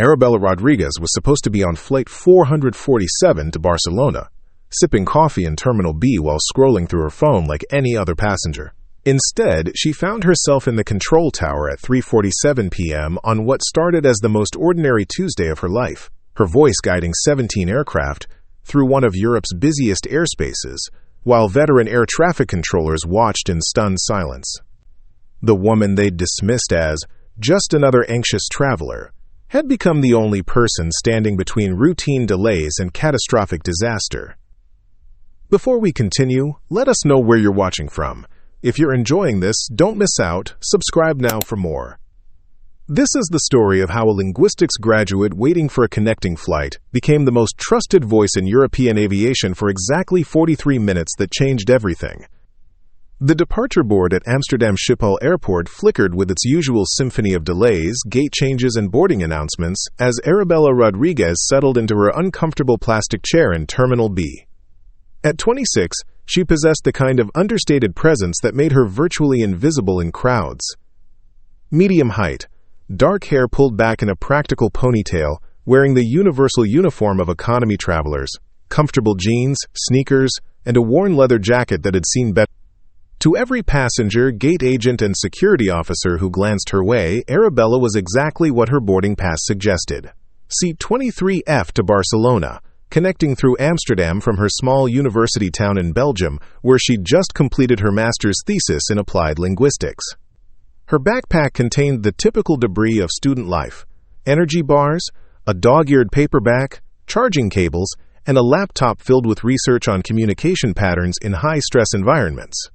Arabella Rodriguez was supposed to be on flight 447 to Barcelona, sipping coffee in Terminal B while scrolling through her phone like any other passenger. Instead, she found herself in the control tower at 3:47 p.m. on what started as the most ordinary Tuesday of her life, her voice guiding 17 aircraft through one of Europe's busiest airspaces, while veteran air traffic controllers watched in stunned silence. The woman they'd dismissed as just another anxious traveler had become the only person standing between routine delays and catastrophic disaster. Before we continue, let us know where you're watching from. If you're enjoying this, don't miss out. Subscribe now for more. This is the story of how a linguistics graduate waiting for a connecting flight became the most trusted voice in European aviation for exactly 43 minutes that changed everything. The departure board at Amsterdam Schiphol Airport flickered with its usual symphony of delays, gate changes, and boarding announcements as Arabella Rodriguez settled into her uncomfortable plastic chair in Terminal B. At 26, she possessed the kind of understated presence that made her virtually invisible in crowds. Medium height, dark hair pulled back in a practical ponytail, wearing the universal uniform of economy travelers, comfortable jeans, sneakers, and a worn leather jacket that had seen better. To every passenger, gate agent, and security officer who glanced her way, Arabella was exactly what her boarding pass suggested. Seat 23F to Barcelona, connecting through Amsterdam from her small university town in Belgium, where she'd just completed her master's thesis in applied linguistics. Her backpack contained the typical debris of student life: energy bars, a dog-eared paperback, charging cables, and a laptop filled with research on communication patterns in high-stress environments.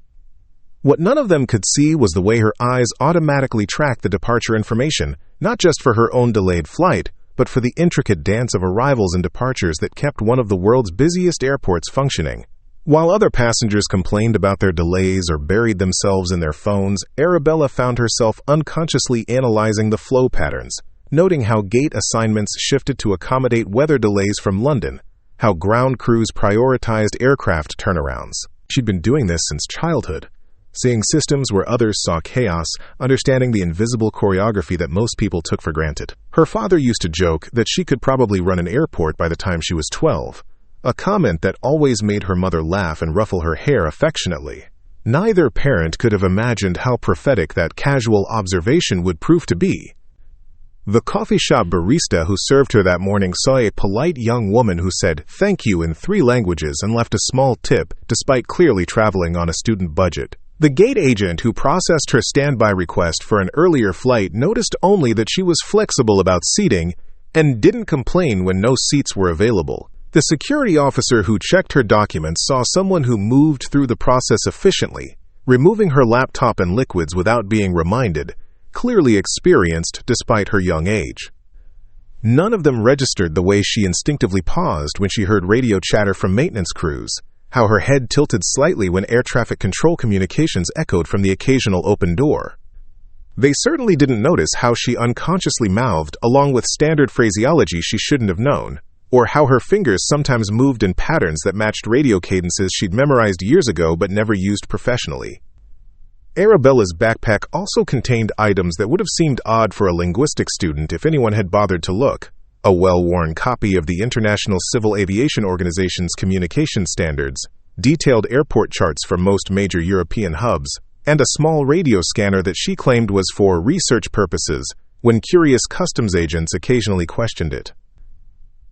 What none of them could see was the way her eyes automatically tracked the departure information, not just for her own delayed flight, but for the intricate dance of arrivals and departures that kept one of the world's busiest airports functioning. While other passengers complained about their delays or buried themselves in their phones, Arabella found herself unconsciously analyzing the flow patterns, noting how gate assignments shifted to accommodate weather delays from London, how ground crews prioritized aircraft turnarounds. She'd been doing this since childhood, seeing systems where others saw chaos, understanding the invisible choreography that most people took for granted. Her father used to joke that she could probably run an airport by the time she was 12, a comment that always made her mother laugh and ruffle her hair affectionately. Neither parent could have imagined how prophetic that casual observation would prove to be. The coffee shop barista who served her that morning saw a polite young woman who said "thank you" in 3 languages and left a small tip, despite clearly traveling on a student budget. The gate agent who processed her standby request for an earlier flight noticed only that she was flexible about seating and didn't complain when no seats were available. The security officer who checked her documents saw someone who moved through the process efficiently, removing her laptop and liquids without being reminded, clearly experienced despite her young age. None of them registered the way she instinctively paused when she heard radio chatter from maintenance crews, how her head tilted slightly when air traffic control communications echoed from the occasional open door. They certainly didn't notice how she unconsciously mouthed, along with standard phraseology she shouldn't have known, or how her fingers sometimes moved in patterns that matched radio cadences she'd memorized years ago but never used professionally. Arabella's backpack also contained items that would have seemed odd for a linguistics student if anyone had bothered to look: a well-worn copy of the International Civil Aviation Organization's communication standards, detailed airport charts for most major European hubs, and a small radio scanner that she claimed was for research purposes when curious customs agents occasionally questioned it.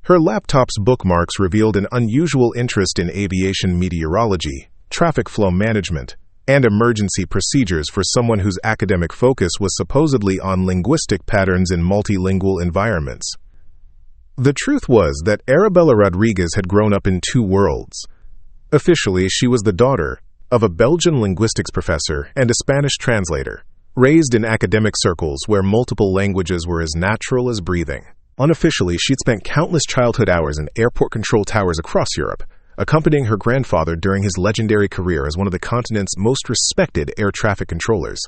Her laptop's bookmarks revealed an unusual interest in aviation meteorology, traffic flow management, and emergency procedures for someone whose academic focus was supposedly on linguistic patterns in multilingual environments. The truth was that Arabella Rodriguez had grown up in 2 worlds. Officially, she was the daughter of a Belgian linguistics professor and a Spanish translator, raised in academic circles where multiple languages were as natural as breathing. Unofficially, she'd spent countless childhood hours in airport control towers across Europe, accompanying her grandfather during his legendary career as one of the continent's most respected air traffic controllers.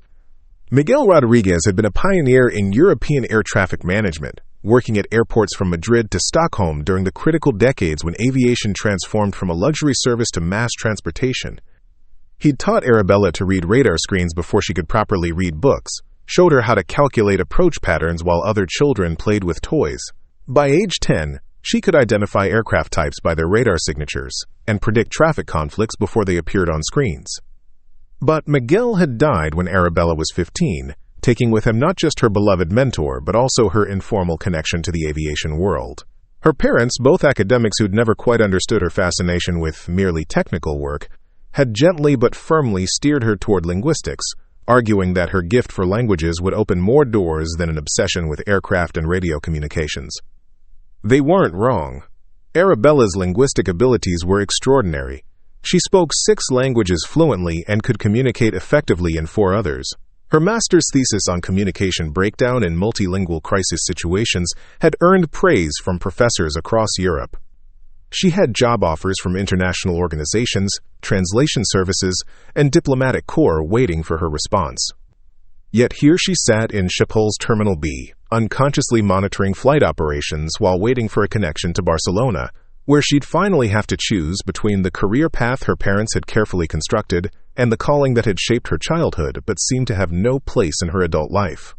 Miguel Rodriguez had been a pioneer in European air traffic management, working at airports from Madrid to Stockholm during the critical decades when aviation transformed from a luxury service to mass transportation. He'd taught Arabella to read radar screens before she could properly read books, showed her how to calculate approach patterns while other children played with toys. By age 10, she could identify aircraft types by their radar signatures and predict traffic conflicts before they appeared on screens. But Miguel had died when Arabella was 15, taking with him not just her beloved mentor, but also her informal connection to the aviation world. Her parents, both academics who'd never quite understood her fascination with merely technical work, had gently but firmly steered her toward linguistics, arguing that her gift for languages would open more doors than an obsession with aircraft and radio communications. They weren't wrong. Arabella's linguistic abilities were extraordinary. She spoke 6 languages fluently and could communicate effectively in 4 others. Her master's thesis on communication breakdown in multilingual crisis situations had earned praise from professors across Europe. She had job offers from international organizations, translation services, and diplomatic corps waiting for her response. Yet here she sat in Schiphol's Terminal B, unconsciously monitoring flight operations while waiting for a connection to Barcelona, where she'd finally have to choose between the career path her parents had carefully constructed and the calling that had shaped her childhood but seemed to have no place in her adult life.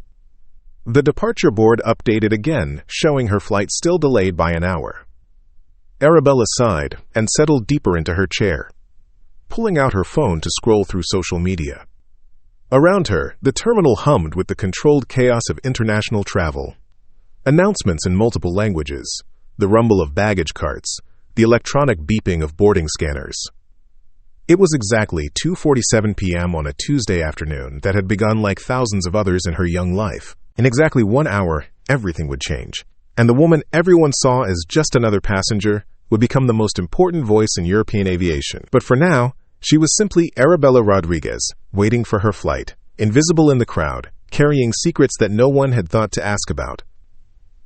The departure board updated again, showing her flight still delayed by an hour. Arabella sighed and settled deeper into her chair, pulling out her phone to scroll through social media. Around her, the terminal hummed with the controlled chaos of international travel. Announcements in multiple languages, the rumble of baggage carts, the electronic beeping of boarding scanners. It was exactly 2:47 p.m. on a Tuesday afternoon that had begun like thousands of others in her young life. In exactly 1 hour, everything would change, and the woman everyone saw as just another passenger would become the most important voice in European aviation. But for now, she was simply Arabella Rodriguez, waiting for her flight, invisible in the crowd, carrying secrets that no one had thought to ask about.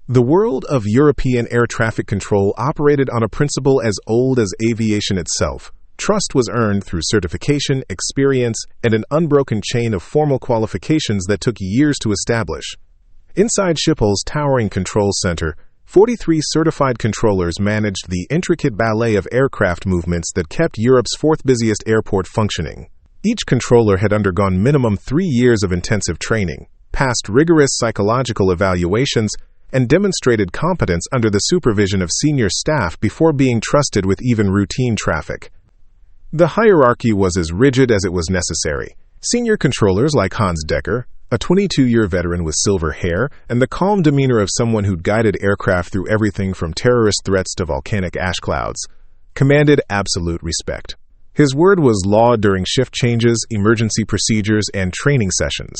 The world of European air traffic control operated on a principle as old as aviation itself. Trust was earned through certification, experience, and an unbroken chain of formal qualifications that took years to establish. Inside Schiphol's towering control center, 43 certified controllers managed the intricate ballet of aircraft movements that kept Europe's 4th busiest airport functioning. Each controller had undergone minimum 3 years of intensive training, passed rigorous psychological evaluations, and demonstrated competence under the supervision of senior staff before being trusted with even routine traffic. The hierarchy was as rigid as it was necessary. Senior controllers like Hans Decker, a 22-year veteran with silver hair and the calm demeanor of someone who'd guided aircraft through everything from terrorist threats to volcanic ash clouds, commanded absolute respect. His word was law during shift changes, emergency procedures, and training sessions.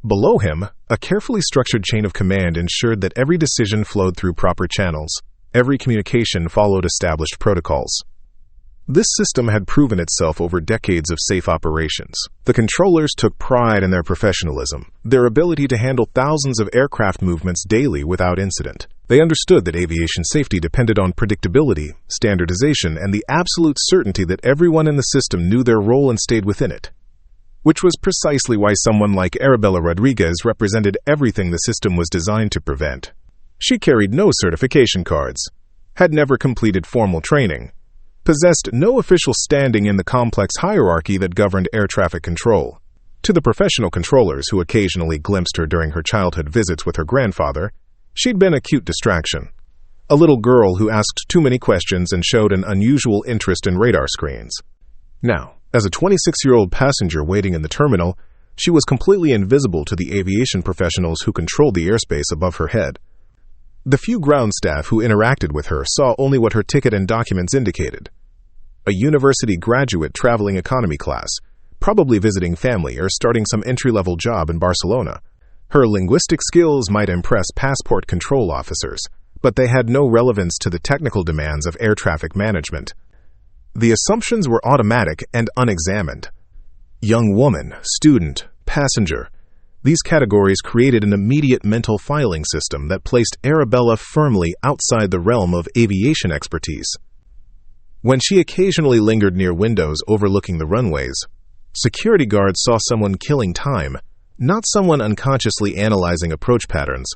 Below him, a carefully structured chain of command ensured that every decision flowed through proper channels. Every communication followed established protocols. This system had proven itself over decades of safe operations. The controllers took pride in their professionalism, their ability to handle thousands of aircraft movements daily without incident. They understood that aviation safety depended on predictability, standardization, and the absolute certainty that everyone in the system knew their role and stayed within it. Which was precisely why someone like Arabella Rodriguez represented everything the system was designed to prevent. She carried no certification cards, had never completed formal training, possessed no official standing in the complex hierarchy that governed air traffic control. To the professional controllers who occasionally glimpsed her during her childhood visits with her grandfather, she'd been a cute distraction. A little girl who asked too many questions and showed an unusual interest in radar screens. Now, as a 26-year-old passenger waiting in the terminal, she was completely invisible to the aviation professionals who controlled the airspace above her head. The few ground staff who interacted with her saw only what her ticket and documents indicated. A university graduate traveling economy class, probably visiting family or starting some entry-level job in Barcelona. Her linguistic skills might impress passport control officers, but they had no relevance to the technical demands of air traffic management. The assumptions were automatic and unexamined. Young woman, student, passenger. These categories created an immediate mental filing system that placed Arabella firmly outside the realm of aviation expertise. When she occasionally lingered near windows overlooking the runways, security guards saw someone killing time, not someone unconsciously analyzing approach patterns.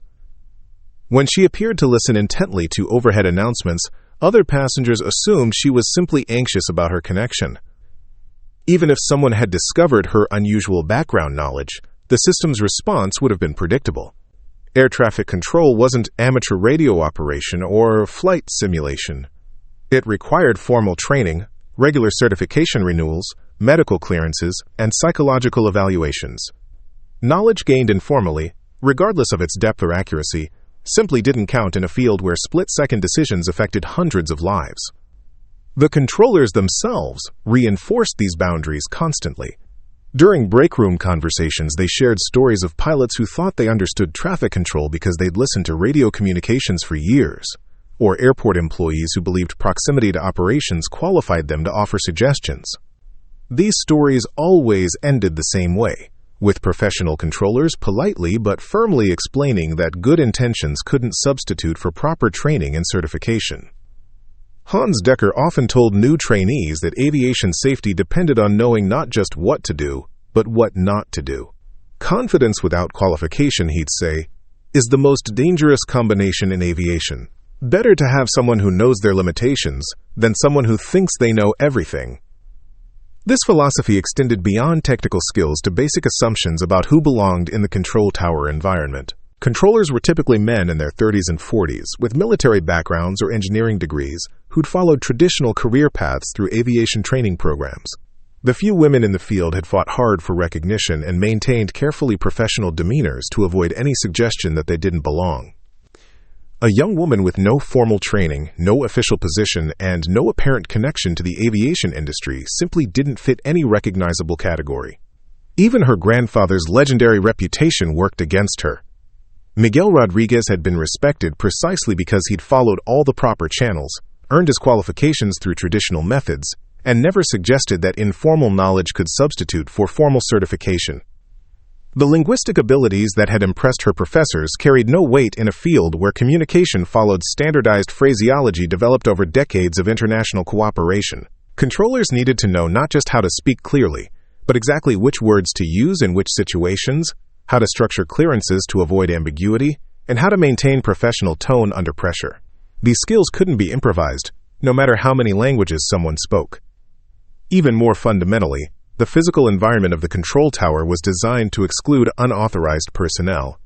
When she appeared to listen intently to overhead announcements, other passengers assumed she was simply anxious about her connection. Even if someone had discovered her unusual background knowledge, The system's response would have been predictable. Air traffic control wasn't amateur radio operation or flight simulation. It required formal training, regular certification renewals, medical clearances, and psychological evaluations. Knowledge gained informally, regardless of its depth or accuracy, simply didn't count in a field where split-second decisions affected hundreds of lives. The controllers themselves reinforced these boundaries constantly. During break-room conversations, they shared stories of pilots who thought they understood traffic control because they'd listened to radio communications for years, or airport employees who believed proximity to operations qualified them to offer suggestions. These stories always ended the same way, with professional controllers politely but firmly explaining that good intentions couldn't substitute for proper training and certification. Hans Decker often told new trainees that aviation safety depended on knowing not just what to do, but what not to do. Confidence without qualification, he'd say, is the most dangerous combination in aviation. Better to have someone who knows their limitations than someone who thinks they know everything. This philosophy extended beyond technical skills to basic assumptions about who belonged in the control tower environment. Controllers were typically men in their 30s and 40s, with military backgrounds or engineering degrees, who'd followed traditional career paths through aviation training programs. The few women in the field had fought hard for recognition and maintained carefully professional demeanors to avoid any suggestion that they didn't belong. A young woman with no formal training, no official position, and no apparent connection to the aviation industry simply didn't fit any recognizable category. Even her grandfather's legendary reputation worked against her. Miguel Rodriguez had been respected precisely because he'd followed all the proper channels, earned his qualifications through traditional methods, and never suggested that informal knowledge could substitute for formal certification. The linguistic abilities that had impressed her professors carried no weight in a field where communication followed standardized phraseology developed over decades of international cooperation. Controllers needed to know not just how to speak clearly, but exactly which words to use in which situations, how to structure clearances to avoid ambiguity, and how to maintain professional tone under pressure. These skills couldn't be improvised, no matter how many languages someone spoke. Even more fundamentally, the physical environment of the control tower was designed to exclude unauthorized personnel.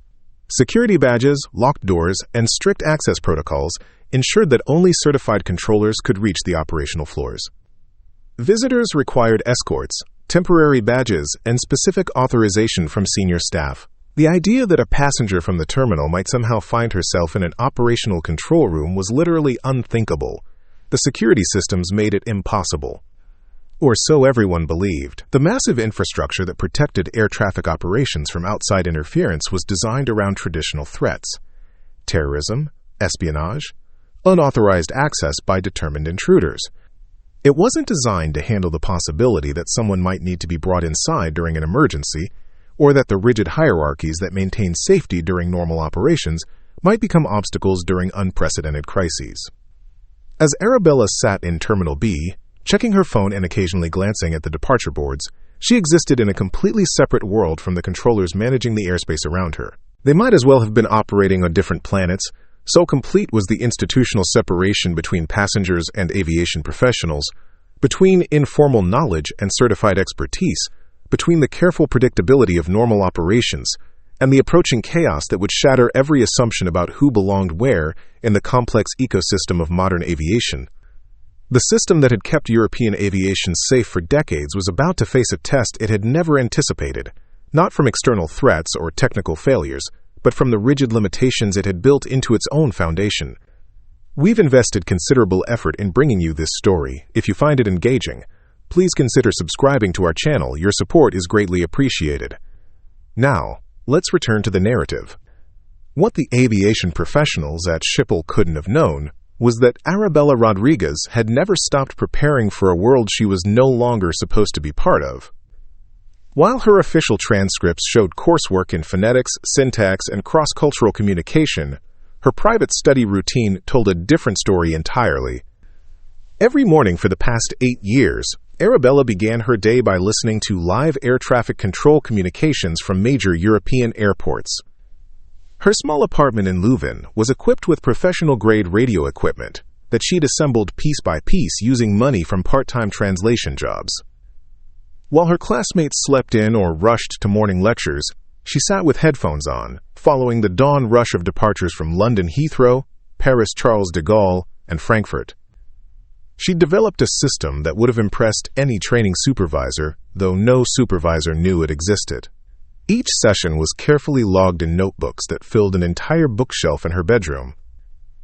Security badges, locked doors, and strict access protocols ensured that only certified controllers could reach the operational floors. Visitors required escorts, temporary badges, and specific authorization from senior staff. The idea that a passenger from the terminal might somehow find herself in an operational control room was literally unthinkable. The security systems made it impossible. Or so everyone believed. The massive infrastructure that protected air traffic operations from outside interference was designed around traditional threats: terrorism, espionage, unauthorized access by determined intruders. It wasn't designed to handle the possibility that someone might need to be brought inside during an emergency, or that the rigid hierarchies that maintain safety during normal operations might become obstacles during unprecedented crises. As Arabella sat in Terminal B, checking her phone and occasionally glancing at the departure boards, she existed in a completely separate world from the controllers managing the airspace around her. They might as well have been operating on different planets, so complete was the institutional separation between passengers and aviation professionals, between informal knowledge and certified expertise, between the careful predictability of normal operations and the approaching chaos that would shatter every assumption about who belonged where in the complex ecosystem of modern aviation. The system that had kept European aviation safe for decades was about to face a test it had never anticipated, not from external threats or technical failures, but from the rigid limitations it had built into its own foundation. We've invested considerable effort in bringing you this story. If you find it engaging, please consider subscribing to our channel. Your support is greatly appreciated. Now, let's return to the narrative. What the aviation professionals at Schiphol couldn't have known was that Arabella Rodriguez had never stopped preparing for a world she was no longer supposed to be part of. While her official transcripts showed coursework in phonetics, syntax, and cross-cultural communication, her private study routine told a different story entirely. Every morning for the past 8 years, Arabella began her day by listening to live air traffic control communications from major European airports. Her small apartment in Leuven was equipped with professional-grade radio equipment that she'd assembled piece by piece using money from part-time translation jobs. While her classmates slept in or rushed to morning lectures, She sat with headphones on, following the dawn rush of departures from London Heathrow, Paris Charles de Gaulle, and Frankfurt. She'd developed a system that would have impressed any training supervisor, though no supervisor knew it existed. Each session was carefully logged in notebooks that filled an entire bookshelf in her bedroom.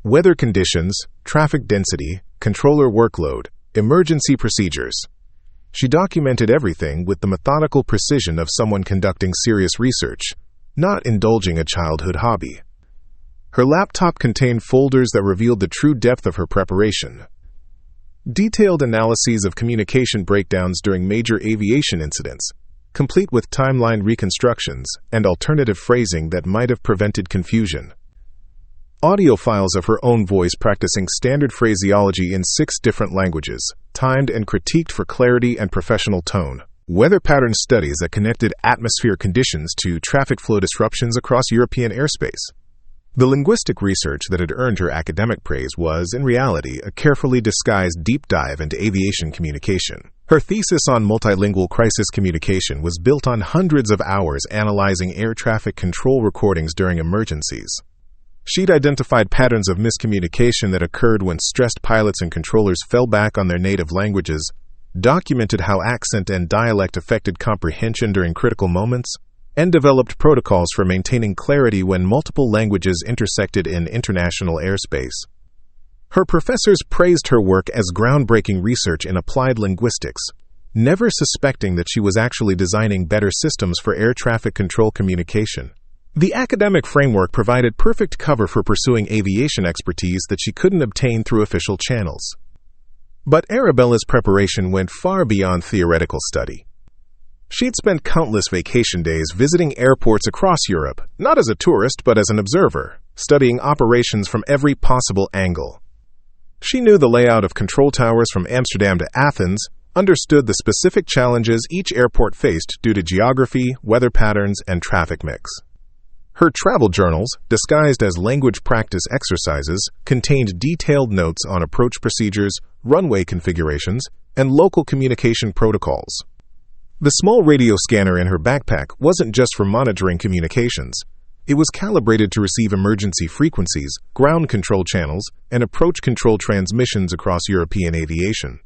Weather conditions, traffic density, controller workload, emergency procedures. She documented everything with the methodical precision of someone conducting serious research, not indulging a childhood hobby. Her laptop contained folders that revealed the true depth of her preparation. Detailed analyses of communication breakdowns during major aviation incidents, complete with timeline reconstructions and alternative phrasing that might have prevented confusion. Audio files of her own voice practicing standard phraseology in 6 different languages, timed and critiqued for clarity and professional tone. Weather pattern studies that connected atmosphere conditions to traffic flow disruptions across European airspace. The linguistic research that had earned her academic praise was, in reality, a carefully disguised deep dive into aviation communication. Her thesis on multilingual crisis communication was built on hundreds of hours analyzing air traffic control recordings during emergencies. She'd identified patterns of miscommunication that occurred when stressed pilots and controllers fell back on their native languages, documented how accent and dialect affected comprehension during critical moments, and developed protocols for maintaining clarity when multiple languages intersected in international airspace. Her professors praised her work as groundbreaking research in applied linguistics, never suspecting that she was actually designing better systems for air traffic control communication. The academic framework provided perfect cover for pursuing aviation expertise that she couldn't obtain through official channels. But Arabella's preparation went far beyond theoretical study. She'd spent countless vacation days visiting airports across Europe, not as a tourist but as an observer, studying operations from every possible angle. She knew the layout of control towers from Amsterdam to Athens, understood the specific challenges each airport faced due to geography, weather patterns, and traffic mix. Her travel journals, disguised as language practice exercises, contained detailed notes on approach procedures, runway configurations, and local communication protocols. The small radio scanner in her backpack wasn't just for monitoring communications. It was calibrated to receive emergency frequencies, ground control channels, and approach control transmissions across European aviation.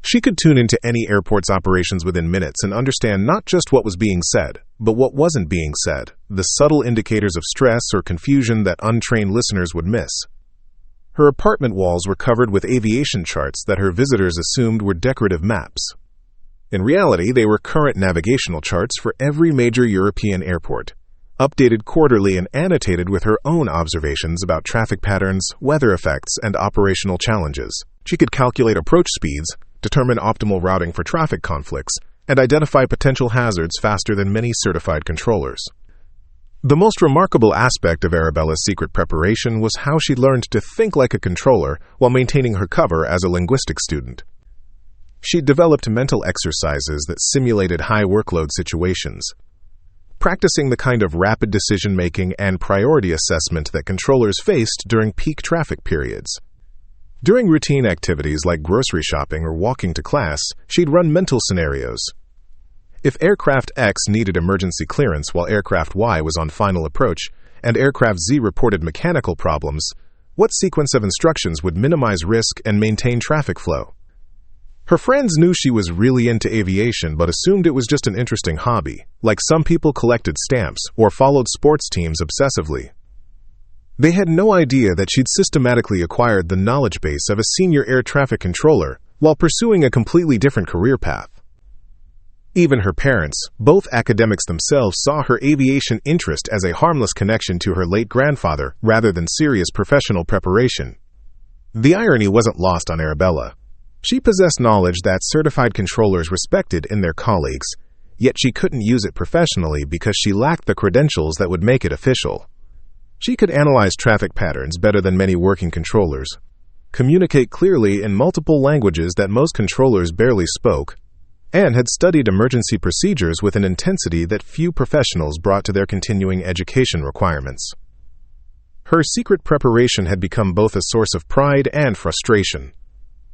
She could tune into any airport's operations within minutes and understand not just what was being said, but what wasn't being said, the subtle indicators of stress or confusion that untrained listeners would miss. Her apartment walls were covered with aviation charts that her visitors assumed were decorative maps. In reality, they were current navigational charts for every major European airport, updated quarterly and annotated with her own observations about traffic patterns, weather effects, and operational challenges. She could calculate approach speeds, determine optimal routing for traffic conflicts, and identify potential hazards faster than many certified controllers. The most remarkable aspect of Arabella's secret preparation was how she learned to think like a controller while maintaining her cover as a linguistics student. She developed mental exercises that simulated high workload situations, practicing the kind of rapid decision-making and priority assessment that controllers faced during peak traffic periods. During routine activities like grocery shopping or walking to class, she'd run mental scenarios. If aircraft X needed emergency clearance while aircraft Y was on final approach, and aircraft Z reported mechanical problems, what sequence of instructions would minimize risk and maintain traffic flow? Her friends knew she was really into aviation but assumed it was just an interesting hobby, like some people collected stamps or followed sports teams obsessively. They had no idea that she'd systematically acquired the knowledge base of a senior air traffic controller while pursuing a completely different career path. Even her parents, both academics themselves, saw her aviation interest as a harmless connection to her late grandfather rather than serious professional preparation. The irony wasn't lost on Arabella. She possessed knowledge that certified controllers respected in their colleagues, yet she couldn't use it professionally because she lacked the credentials that would make it official. She could analyze traffic patterns better than many working controllers, communicate clearly in multiple languages that most controllers barely spoke, and had studied emergency procedures with an intensity that few professionals brought to their continuing education requirements. Her secret preparation had become both a source of pride and frustration.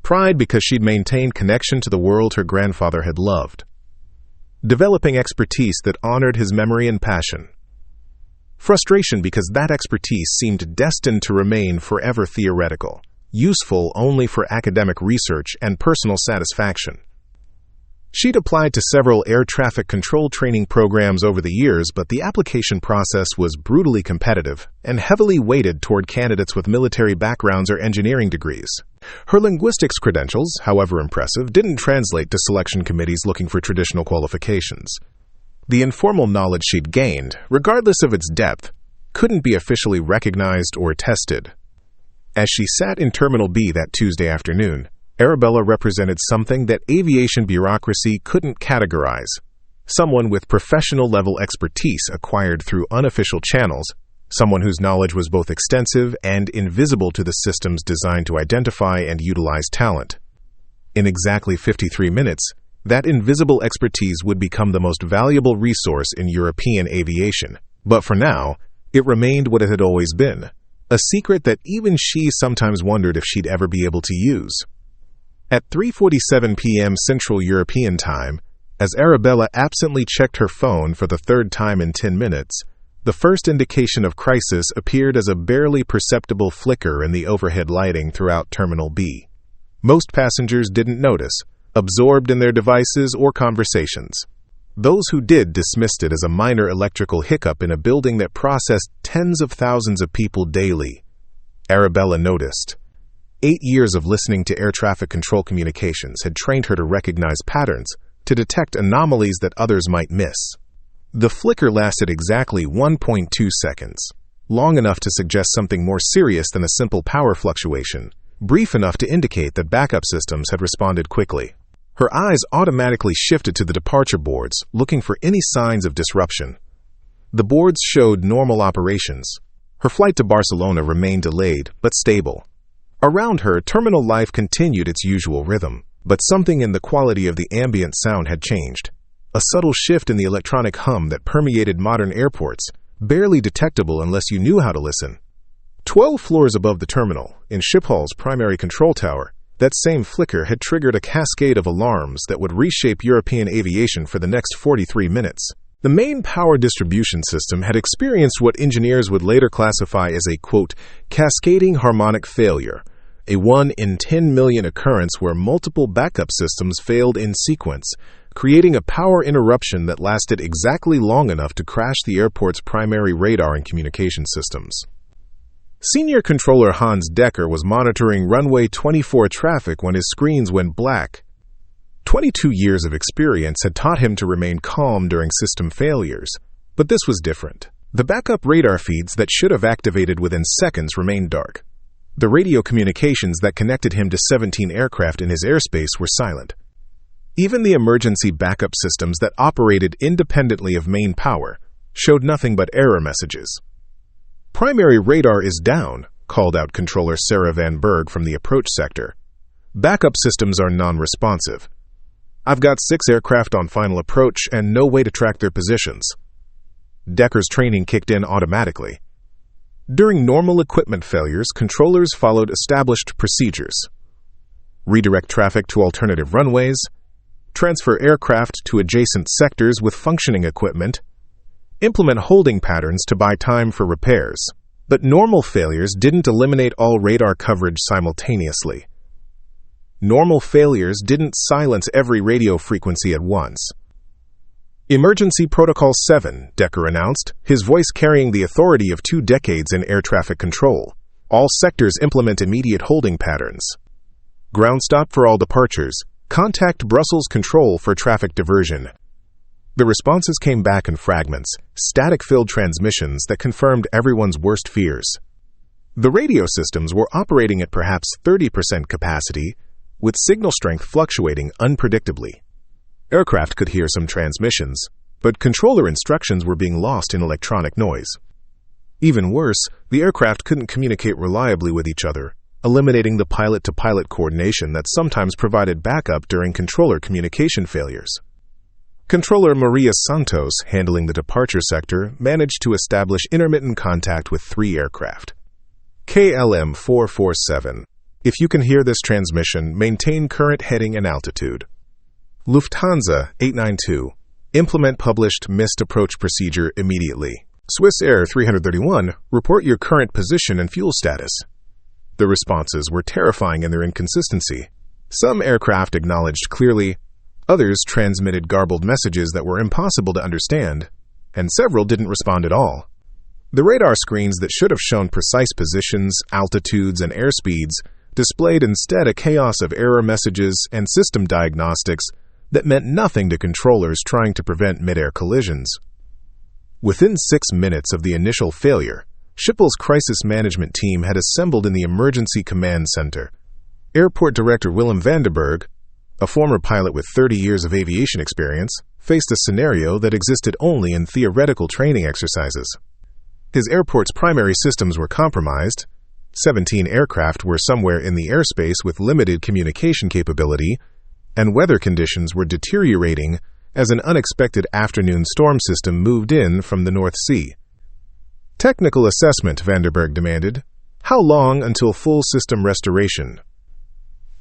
Pride because she'd maintained connection to the world her grandfather had loved. developing expertise that honored his memory and passion. Frustration because that expertise seemed destined to remain forever theoretical, useful only for academic research and personal satisfaction. She'd applied to several air traffic control training programs over the years, but the application process was brutally competitive and heavily weighted toward candidates with military backgrounds or engineering degrees. Her linguistics credentials, however impressive, didn't translate to selection committees looking for traditional qualifications. The informal knowledge she'd gained, regardless of its depth, couldn't be officially recognized or tested. As she sat in Terminal B that Tuesday afternoon, Arabella represented something that aviation bureaucracy couldn't categorize. Someone with professional-level expertise acquired through unofficial channels, someone whose knowledge was both extensive and invisible to the systems designed to identify and utilize talent. In exactly 53 minutes, that invisible expertise would become the most valuable resource in European aviation. But for now, it remained what it had always been, a secret that even she sometimes wondered if she'd ever be able to use. At 3:47 p.m. Central European Time, as Arabella absently checked her phone for the third time in 10 minutes, the first indication of crisis appeared as a barely perceptible flicker in the overhead lighting throughout Terminal B. Most passengers didn't notice, absorbed in their devices or conversations. Those who did dismissed it as a minor electrical hiccup in a building that processed tens of thousands of people daily. Arabella noticed. 8 years of listening to air traffic control communications had trained her to recognize patterns, to detect anomalies that others might miss. The flicker lasted exactly 1.2 seconds, long enough to suggest something more serious than a simple power fluctuation, brief enough to indicate that backup systems had responded quickly. Her eyes automatically shifted to the departure boards, looking for any signs of disruption. The boards showed normal operations. Her flight to Barcelona remained delayed, but stable. Around her, terminal life continued its usual rhythm, but something in the quality of the ambient sound had changed. A subtle shift in the electronic hum that permeated modern airports, barely detectable unless you knew how to listen. 12 floors above the terminal, in Schiphol's primary control tower, that same flicker had triggered a cascade of alarms that would reshape European aviation for the next 43 minutes. The main power distribution system had experienced what engineers would later classify as a, quote, cascading harmonic failure, a 1 in 10 million occurrence where multiple backup systems failed in sequence, creating a power interruption that lasted exactly long enough to crash the airport's primary radar and communication systems. Senior Controller Hans Decker was monitoring runway 24 traffic when his screens went black. 22 years of experience had taught him to remain calm during system failures, but this was different. The backup radar feeds that should have activated within seconds remained dark. The radio communications that connected him to 17 aircraft in his airspace were silent. Even the emergency backup systems that operated independently of main power showed nothing but error messages. Primary radar is down, called out Controller Sarah Van Berg from the approach sector. Backup systems are non-responsive. I've got 6 aircraft on final approach and no way to track their positions. Decker's training kicked in automatically. During normal equipment failures, controllers followed established procedures. Redirect traffic to alternative runways, transfer aircraft to adjacent sectors with functioning equipment, implement holding patterns to buy time for repairs. But normal failures didn't eliminate all radar coverage simultaneously. Normal failures didn't silence every radio frequency at once. Emergency Protocol 7, Decker announced, his voice carrying the authority of 2 decades in air traffic control. All sectors implement immediate holding patterns. Ground stop for all departures. Contact Brussels Control for traffic diversion. The responses came back in fragments, static-filled transmissions that confirmed everyone's worst fears. The radio systems were operating at perhaps 30% capacity, with signal strength fluctuating unpredictably. Aircraft could hear some transmissions, but controller instructions were being lost in electronic noise. Even worse, the aircraft couldn't communicate reliably with each other, eliminating the pilot-to-pilot coordination that sometimes provided backup during controller communication failures. Controller Maria Santos, handling the departure sector, managed to establish intermittent contact with 3 aircraft. KLM 447. If you can hear this transmission, maintain current heading and altitude. Lufthansa 892. Implement published missed approach procedure immediately. Swiss Air 331, report your current position and fuel status. The responses were terrifying in their inconsistency. Some aircraft acknowledged clearly, others transmitted garbled messages that were impossible to understand, and several didn't respond at all. The radar screens that should have shown precise positions, altitudes, and airspeeds displayed instead a chaos of error messages and system diagnostics that meant nothing to controllers trying to prevent mid-air collisions. Within 6 minutes of the initial failure, Schiphol's crisis management team had assembled in the emergency command center. Airport Director Willem van der Berg, a former pilot with 30 years of aviation experience, faced a scenario that existed only in theoretical training exercises. His airport's primary systems were compromised, 17 aircraft were somewhere in the airspace with limited communication capability, and weather conditions were deteriorating as an unexpected afternoon storm system moved in from the North Sea. Technical assessment, van der Berg demanded. How long until full system restoration?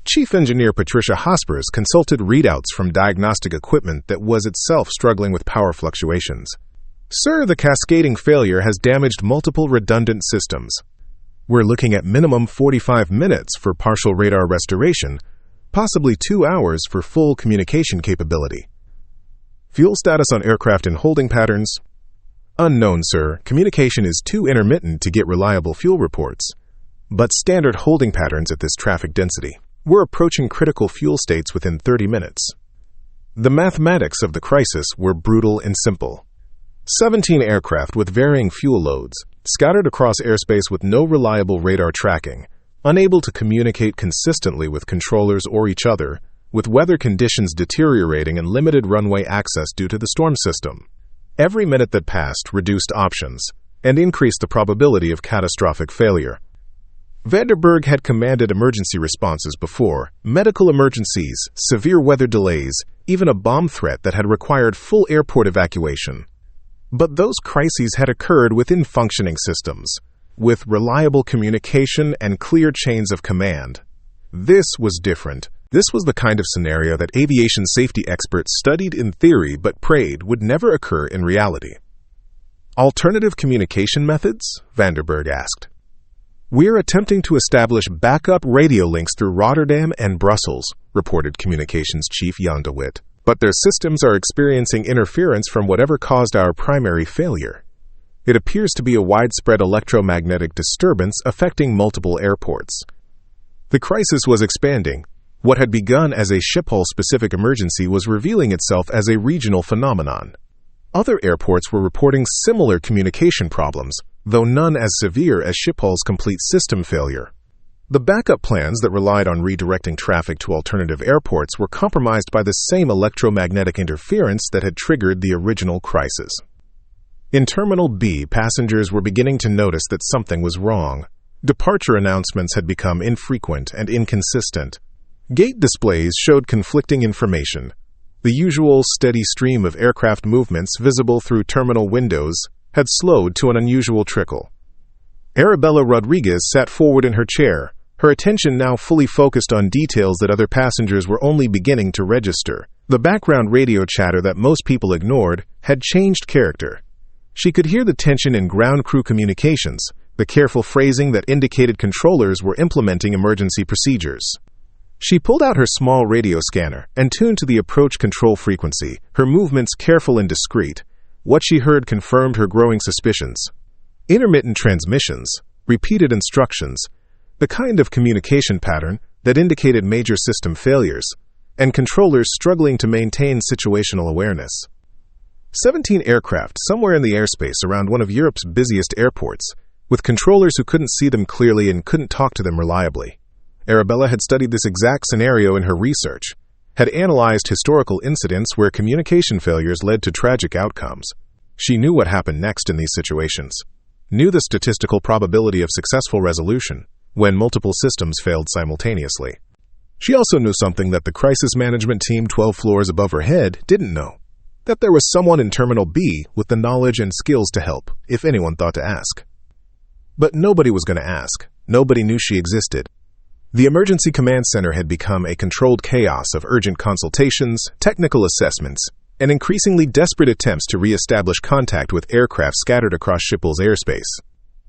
Chief Engineer Patricia Hospers consulted readouts from diagnostic equipment that was itself struggling with power fluctuations. Sir, the cascading failure has damaged multiple redundant systems. We're looking at minimum 45 minutes for partial radar restoration, possibly 2 hours for full communication capability. Fuel status on aircraft in holding patterns? Unknown, sir. Communication is too intermittent to get reliable fuel reports. But standard holding patterns at this traffic density. We're approaching critical fuel states within 30 minutes. The mathematics of the crisis were brutal and simple. 17 aircraft with varying fuel loads, scattered across airspace with no reliable radar tracking, unable to communicate consistently with controllers or each other, with weather conditions deteriorating and limited runway access due to the storm system. Every minute that passed reduced options and increased the probability of catastrophic failure. Van der Berg had commanded emergency responses before, medical emergencies, severe weather delays, even a bomb threat that had required full airport evacuation. But those crises had occurred within functioning systems, with reliable communication and clear chains of command. This was different. This was the kind of scenario that aviation safety experts studied in theory but prayed would never occur in reality. Alternative communication methods? Van der Berg asked. We're attempting to establish backup radio links through Rotterdam and Brussels, reported Communications Chief Jan de Wit. But their systems are experiencing interference from whatever caused our primary failure. It appears to be a widespread electromagnetic disturbance affecting multiple airports. The crisis was expanding. What had begun as a Schiphol-specific emergency was revealing itself as a regional phenomenon. Other airports were reporting similar communication problems, though none as severe as Schiphol's complete system failure. The backup plans that relied on redirecting traffic to alternative airports were compromised by the same electromagnetic interference that had triggered the original crisis. In Terminal B, passengers were beginning to notice that something was wrong. Departure announcements had become infrequent and inconsistent. Gate displays showed conflicting information. The usual steady stream of aircraft movements visible through terminal windows had slowed to an unusual trickle. Arabella Rodriguez sat forward in her chair, her attention now fully focused on details that other passengers were only beginning to register. The background radio chatter that most people ignored had changed character. She could hear the tension in ground crew communications, the careful phrasing that indicated controllers were implementing emergency procedures. She pulled out her small radio scanner and tuned to the approach control frequency, her movements careful and discreet. What she heard confirmed her growing suspicions. Intermittent transmissions, repeated instructions, the kind of communication pattern that indicated major system failures, and controllers struggling to maintain situational awareness. 17 aircraft somewhere in the airspace around one of Europe's busiest airports, with controllers who couldn't see them clearly and couldn't talk to them reliably. Arabella had studied this exact scenario in her research, had analyzed historical incidents where communication failures led to tragic outcomes. She knew what happened next in these situations, knew the statistical probability of successful resolution when multiple systems failed simultaneously. She also knew something that the crisis management team 12 floors above her head didn't know, that there was someone in Terminal B with the knowledge and skills to help, if anyone thought to ask. But nobody was going to ask. Nobody knew she existed. The emergency command center had become a controlled chaos of urgent consultations, technical assessments, and increasingly desperate attempts to re-establish contact with aircraft scattered across Schiphol's airspace.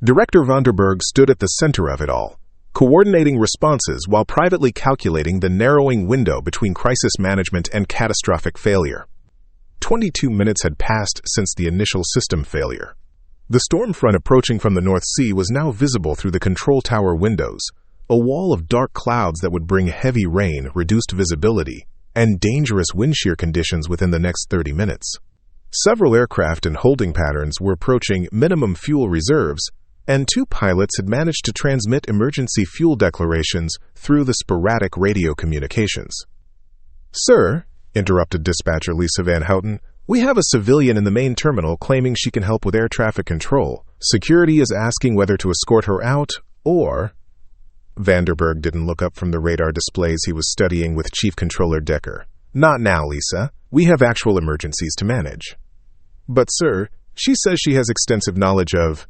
Director Vanderberg stood at the center of it all, coordinating responses while privately calculating the narrowing window between crisis management and catastrophic failure. 22 minutes had passed since the initial system failure. The storm front approaching from the North Sea was now visible through the control tower windows, a wall of dark clouds that would bring heavy rain, reduced visibility, and dangerous wind shear conditions within the next 30 minutes. Several aircraft and holding patterns were approaching minimum fuel reserves, and 2 pilots had managed to transmit emergency fuel declarations through the sporadic radio communications. "Sir," interrupted dispatcher Lisa Van Houten, "we have a civilian in the main terminal claiming she can help with air traffic control. Security is asking whether to escort her out or—" Vanderberg didn't look up from the radar displays he was studying with Chief Controller Decker. "Not now, Lisa. We have actual emergencies to manage." "But, sir, she says she has extensive knowledge of—"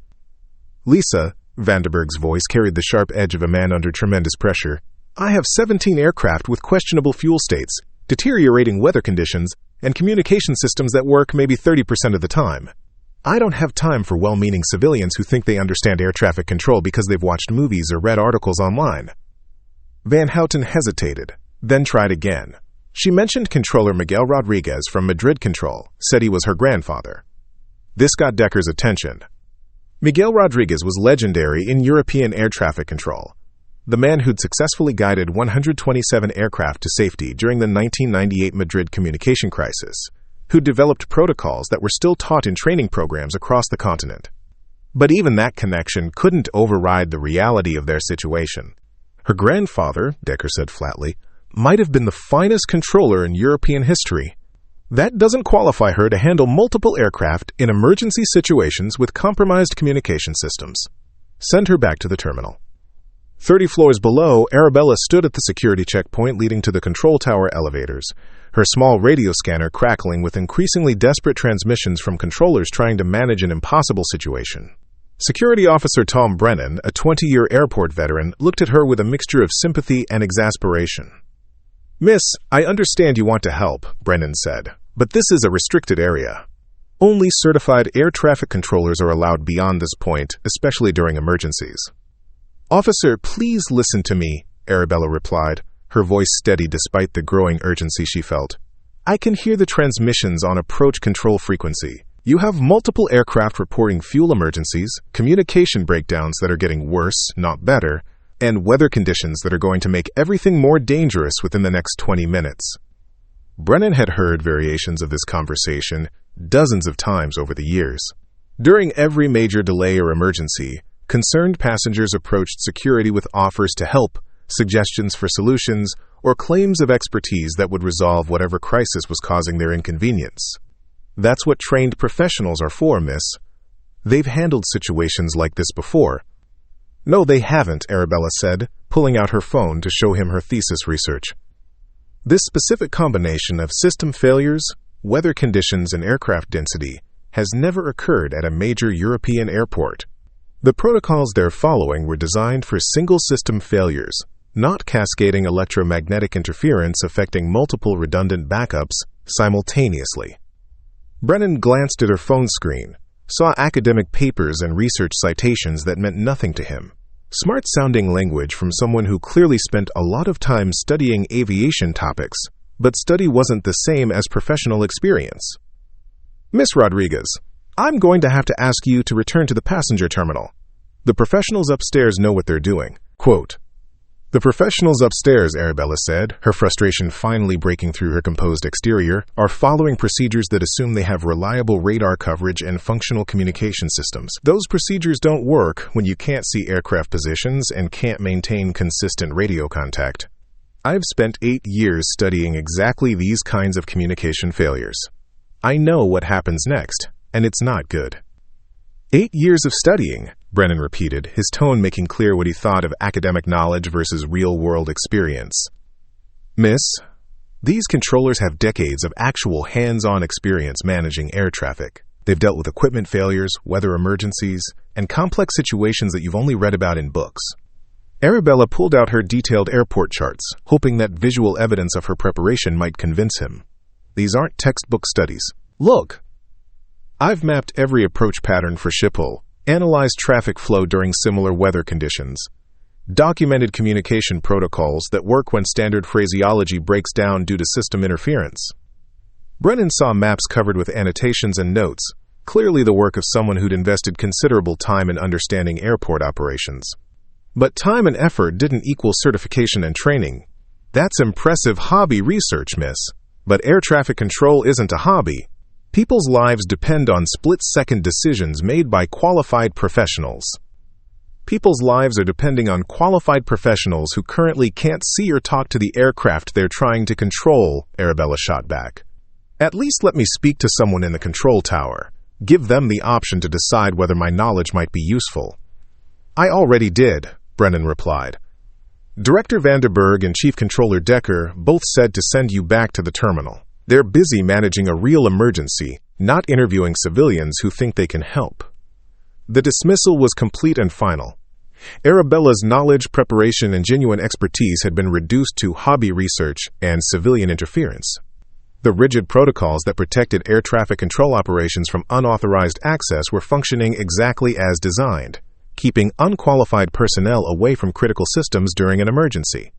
"Lisa," Vanderberg's voice carried the sharp edge of a man under tremendous pressure, "I have 17 aircraft with questionable fuel states, deteriorating weather conditions, and communication systems that work maybe 30% of the time. I don't have time for well-meaning civilians who think they understand air traffic control because they've watched movies or read articles online." Van Houten hesitated, then tried again. She mentioned Controller Miguel Rodriguez from Madrid Control, said he was her grandfather. This got Decker's attention. Miguel Rodriguez was legendary in European air traffic control, the man who'd successfully guided 127 aircraft to safety during the 1998 Madrid communication crisis, who developed protocols that were still taught in training programs across the continent. But even that connection couldn't override the reality of their situation. Her grandfather, Decker said flatly, might have been the finest controller in European history. That doesn't qualify her to handle multiple aircraft in emergency situations with compromised communication systems. Send her back to the terminal. 30 floors below, Arabella stood at the security checkpoint leading to the control tower elevators, her small radio scanner crackling with increasingly desperate transmissions from controllers trying to manage an impossible situation. Security Officer Tom Brennan, a 20-year airport veteran, looked at her with a mixture of sympathy and exasperation. "Miss, I understand you want to help," Brennan said, "but this is a restricted area. Only certified air traffic controllers are allowed beyond this point, especially during emergencies." "Officer, please listen to me," Arabella replied, her voice steady despite the growing urgency she felt. "I can hear the transmissions on approach control frequency. You have multiple aircraft reporting fuel emergencies, communication breakdowns that are getting worse, not better, and weather conditions that are going to make everything more dangerous within the next 20 minutes. Brennan had heard variations of this conversation dozens of times over the years. During every major delay or emergency, concerned passengers approached security with offers to help, suggestions for solutions, or claims of expertise that would resolve whatever crisis was causing their inconvenience. That's what trained professionals are for, miss. They've handled situations like this before. "No, they haven't," Arabella said, pulling out her phone to show him her thesis research. This specific combination of system failures, weather conditions, and aircraft density has never occurred at a major European airport. The protocols they're following were designed for single system failures, not cascading electromagnetic interference affecting multiple redundant backups simultaneously. Brennan glanced at her phone screen, saw academic papers and research citations that meant nothing to him. Smart-sounding language from someone who clearly spent a lot of time studying aviation topics, but study wasn't the same as professional experience. "Miss Rodriguez, I'm going to have to ask you to return to the passenger terminal. The professionals upstairs know what they're doing." Quote, "The professionals upstairs," Arabella said, her frustration finally breaking through her composed exterior, "are following procedures that assume they have reliable radar coverage and functional communication systems. Those procedures don't work when you can't see aircraft positions and can't maintain consistent radio contact. I've spent 8 years studying exactly these kinds of communication failures. I know what happens next, and it's not good." 8 years of studying, Brennan repeated, his tone making clear what he thought of academic knowledge versus real-world experience. "Miss, these controllers have decades of actual hands-on experience managing air traffic. They've dealt with equipment failures, weather emergencies, and complex situations that you've only read about in books." Arabella pulled out her detailed airport charts, hoping that visual evidence of her preparation might convince him. These aren't textbook studies. Look, I've mapped every approach pattern for Schiphol, analyzed traffic flow during similar weather conditions, documented communication protocols that work when standard phraseology breaks down due to system interference. Brennan saw maps covered with annotations and notes, clearly the work of someone who'd invested considerable time in understanding airport operations. But time and effort didn't equal certification and training. That's impressive hobby research, miss. But air traffic control isn't a hobby. People's lives depend on split-second decisions made by qualified professionals. People's lives are depending on qualified professionals who currently can't see or talk to the aircraft they're trying to control, Arabella shot back. At least let me speak to someone in the control tower. Give them the option to decide whether my knowledge might be useful. I already did, Brennan replied. Director Vanderberg and Chief Controller Decker both said to send you back to the terminal. They're busy managing a real emergency, not interviewing civilians who think they can help. The dismissal was complete and final. Arabella's knowledge, preparation, and genuine expertise had been reduced to hobby research and civilian interference. The rigid protocols that protected air traffic control operations from unauthorized access were functioning exactly as designed, keeping unqualified personnel away from critical systems during an emergency.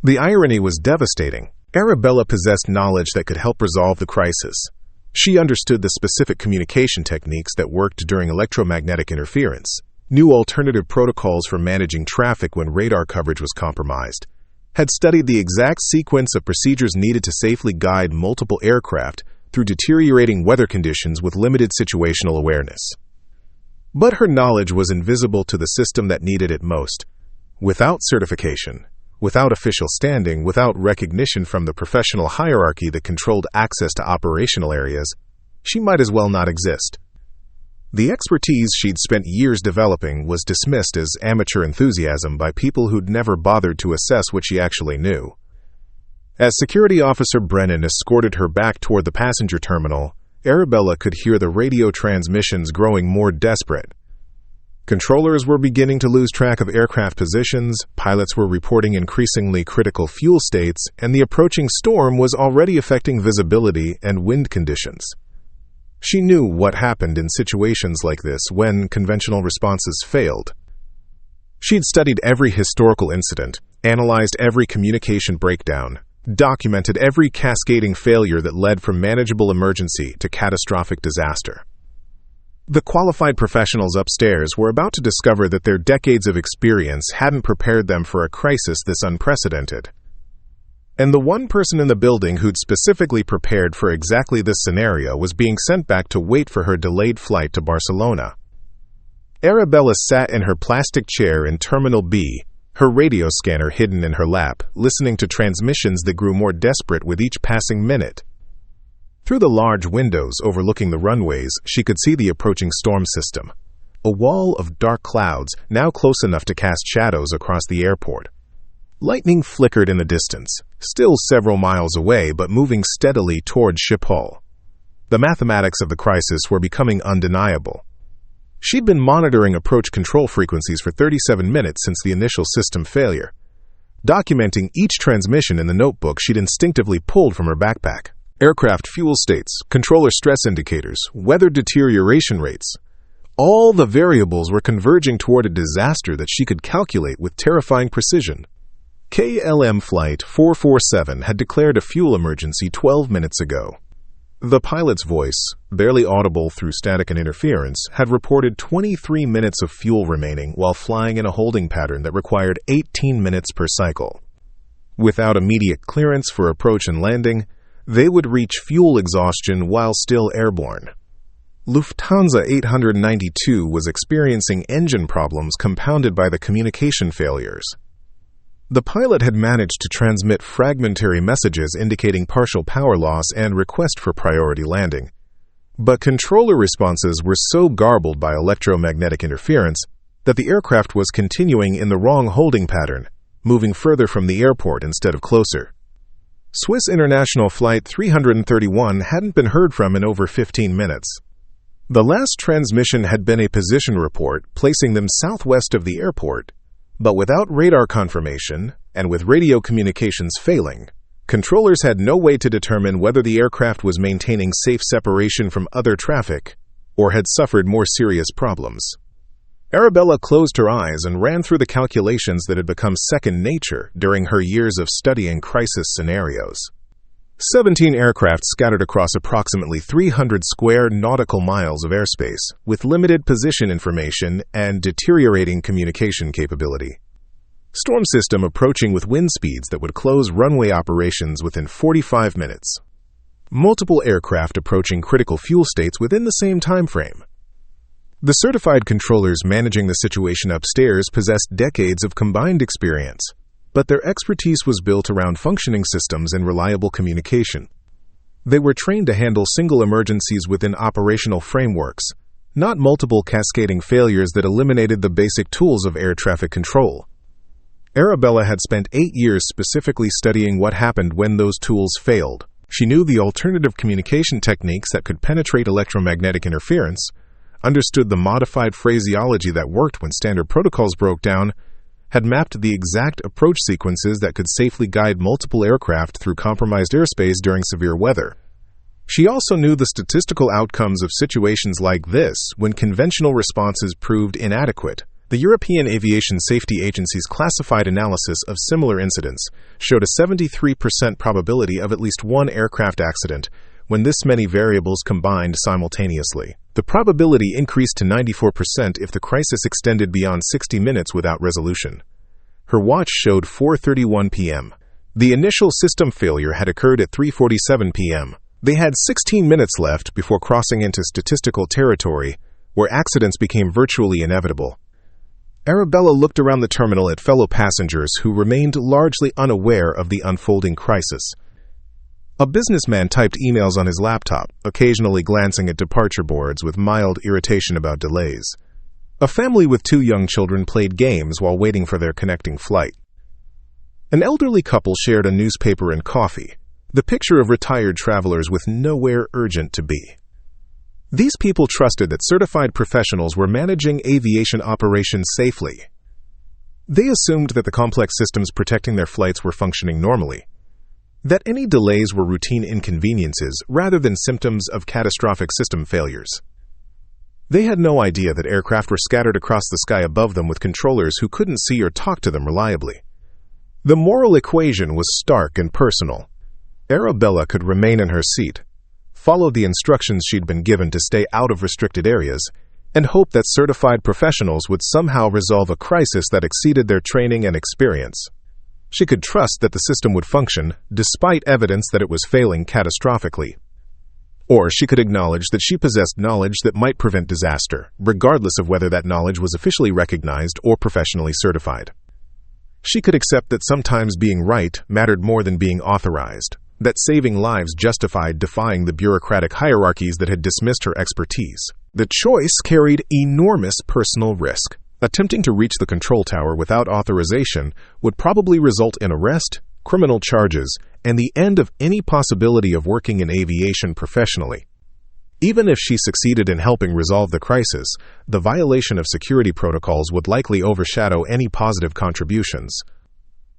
The irony was devastating. Arabella possessed knowledge that could help resolve the crisis. She understood the specific communication techniques that worked during electromagnetic interference, knew alternative protocols for managing traffic when radar coverage was compromised, had studied the exact sequence of procedures needed to safely guide multiple aircraft through deteriorating weather conditions with limited situational awareness. But her knowledge was invisible to the system that needed it most. Without certification, without official standing, without recognition from the professional hierarchy that controlled access to operational areas, she might as well not exist. The expertise she'd spent years developing was dismissed as amateur enthusiasm by people who'd never bothered to assess what she actually knew. As Security Officer Brennan escorted her back toward the passenger terminal, Arabella could hear the radio transmissions growing more desperate. Controllers were beginning to lose track of aircraft positions, pilots were reporting increasingly critical fuel states, and the approaching storm was already affecting visibility and wind conditions. She knew what happened in situations like this when conventional responses failed. She'd studied every historical incident, analyzed every communication breakdown, documented every cascading failure that led from manageable emergency to catastrophic disaster. The qualified professionals upstairs were about to discover that their decades of experience hadn't prepared them for a crisis this unprecedented. And the one person in the building who'd specifically prepared for exactly this scenario was being sent back to wait for her delayed flight to Barcelona. Arabella sat in her plastic chair in Terminal B, her radio scanner hidden in her lap, listening to transmissions that grew more desperate with each passing minute. Through the large windows overlooking the runways, she could see the approaching storm system, a wall of dark clouds now close enough to cast shadows across the airport. Lightning flickered in the distance, still several miles away but moving steadily toward Schiphol. The mathematics of the crisis were becoming undeniable. She'd been monitoring approach control frequencies for 37 minutes since the initial system failure, documenting each transmission in the notebook she'd instinctively pulled from her backpack. Aircraft fuel states, controller stress indicators, weather deterioration rates. All the variables were converging toward a disaster that she could calculate with terrifying precision. KLM Flight 447 had declared a fuel emergency 12 minutes ago. The pilot's voice, barely audible through static and interference, had reported 23 minutes of fuel remaining while flying in a holding pattern that required 18 minutes per cycle. Without immediate clearance for approach and landing, they would reach fuel exhaustion while still airborne. Lufthansa 892 was experiencing engine problems compounded by the communication failures. The pilot had managed to transmit fragmentary messages indicating partial power loss and request for priority landing. But controller responses were so garbled by electromagnetic interference that the aircraft was continuing in the wrong holding pattern, moving further from the airport instead of closer. Swiss International Flight 331 hadn't been heard from in over 15 minutes. The last transmission had been a position report placing them southwest of the airport, but without radar confirmation and with radio communications failing, Controllers had no way to determine whether the aircraft was maintaining safe separation from other traffic or had suffered more serious problems. Arabella closed her eyes and ran through the calculations that had become second nature during her years of studying crisis scenarios. 17 aircraft scattered across approximately 300 square nautical miles of airspace, with limited position information and deteriorating communication capability. Storm system approaching with wind speeds that would close runway operations within 45 minutes. Multiple aircraft approaching critical fuel states within the same time frame. The certified controllers managing the situation upstairs possessed decades of combined experience, but their expertise was built around functioning systems and reliable communication. They were trained to handle single emergencies within operational frameworks, not multiple cascading failures that eliminated the basic tools of air traffic control. Arabella had spent 8 years specifically studying what happened when those tools failed. She knew the alternative communication techniques that could penetrate electromagnetic interference, understood the modified phraseology that worked when standard protocols broke down, had mapped the exact approach sequences that could safely guide multiple aircraft through compromised airspace during severe weather. She also knew the statistical outcomes of situations like this when conventional responses proved inadequate. The European Aviation Safety Agency's classified analysis of similar incidents showed a 73% probability of at least one aircraft accident when this many variables combined simultaneously. The probability increased to 94% if the crisis extended beyond 60 minutes without resolution. Her watch showed 4:31 p.m. The initial system failure had occurred at 3:47 p.m. They had 16 minutes left before crossing into statistical territory, where accidents became virtually inevitable. Arabella looked around the terminal at fellow passengers who remained largely unaware of the unfolding crisis. A businessman typed emails on his laptop, occasionally glancing at departure boards with mild irritation about delays. A family with 2 young children played games while waiting for their connecting flight. An elderly couple shared a newspaper and coffee, the picture of retired travelers with nowhere urgent to be. These people trusted that certified professionals were managing aviation operations safely. They assumed that the complex systems protecting their flights were functioning normally, that any delays were routine inconveniences rather than symptoms of catastrophic system failures. They had no idea that aircraft were scattered across the sky above them with controllers who couldn't see or talk to them reliably. The moral equation was stark and personal. Arabella could remain in her seat, follow the instructions she'd been given to stay out of restricted areas, and hope that certified professionals would somehow resolve a crisis that exceeded their training and experience. She could trust that the system would function, despite evidence that it was failing catastrophically. Or she could acknowledge that she possessed knowledge that might prevent disaster, regardless of whether that knowledge was officially recognized or professionally certified. She could accept that sometimes being right mattered more than being authorized, that saving lives justified defying the bureaucratic hierarchies that had dismissed her expertise. The choice carried enormous personal risk. Attempting to reach the control tower without authorization would probably result in arrest, criminal charges, and the end of any possibility of working in aviation professionally. Even if she succeeded in helping resolve the crisis, the violation of security protocols would likely overshadow any positive contributions.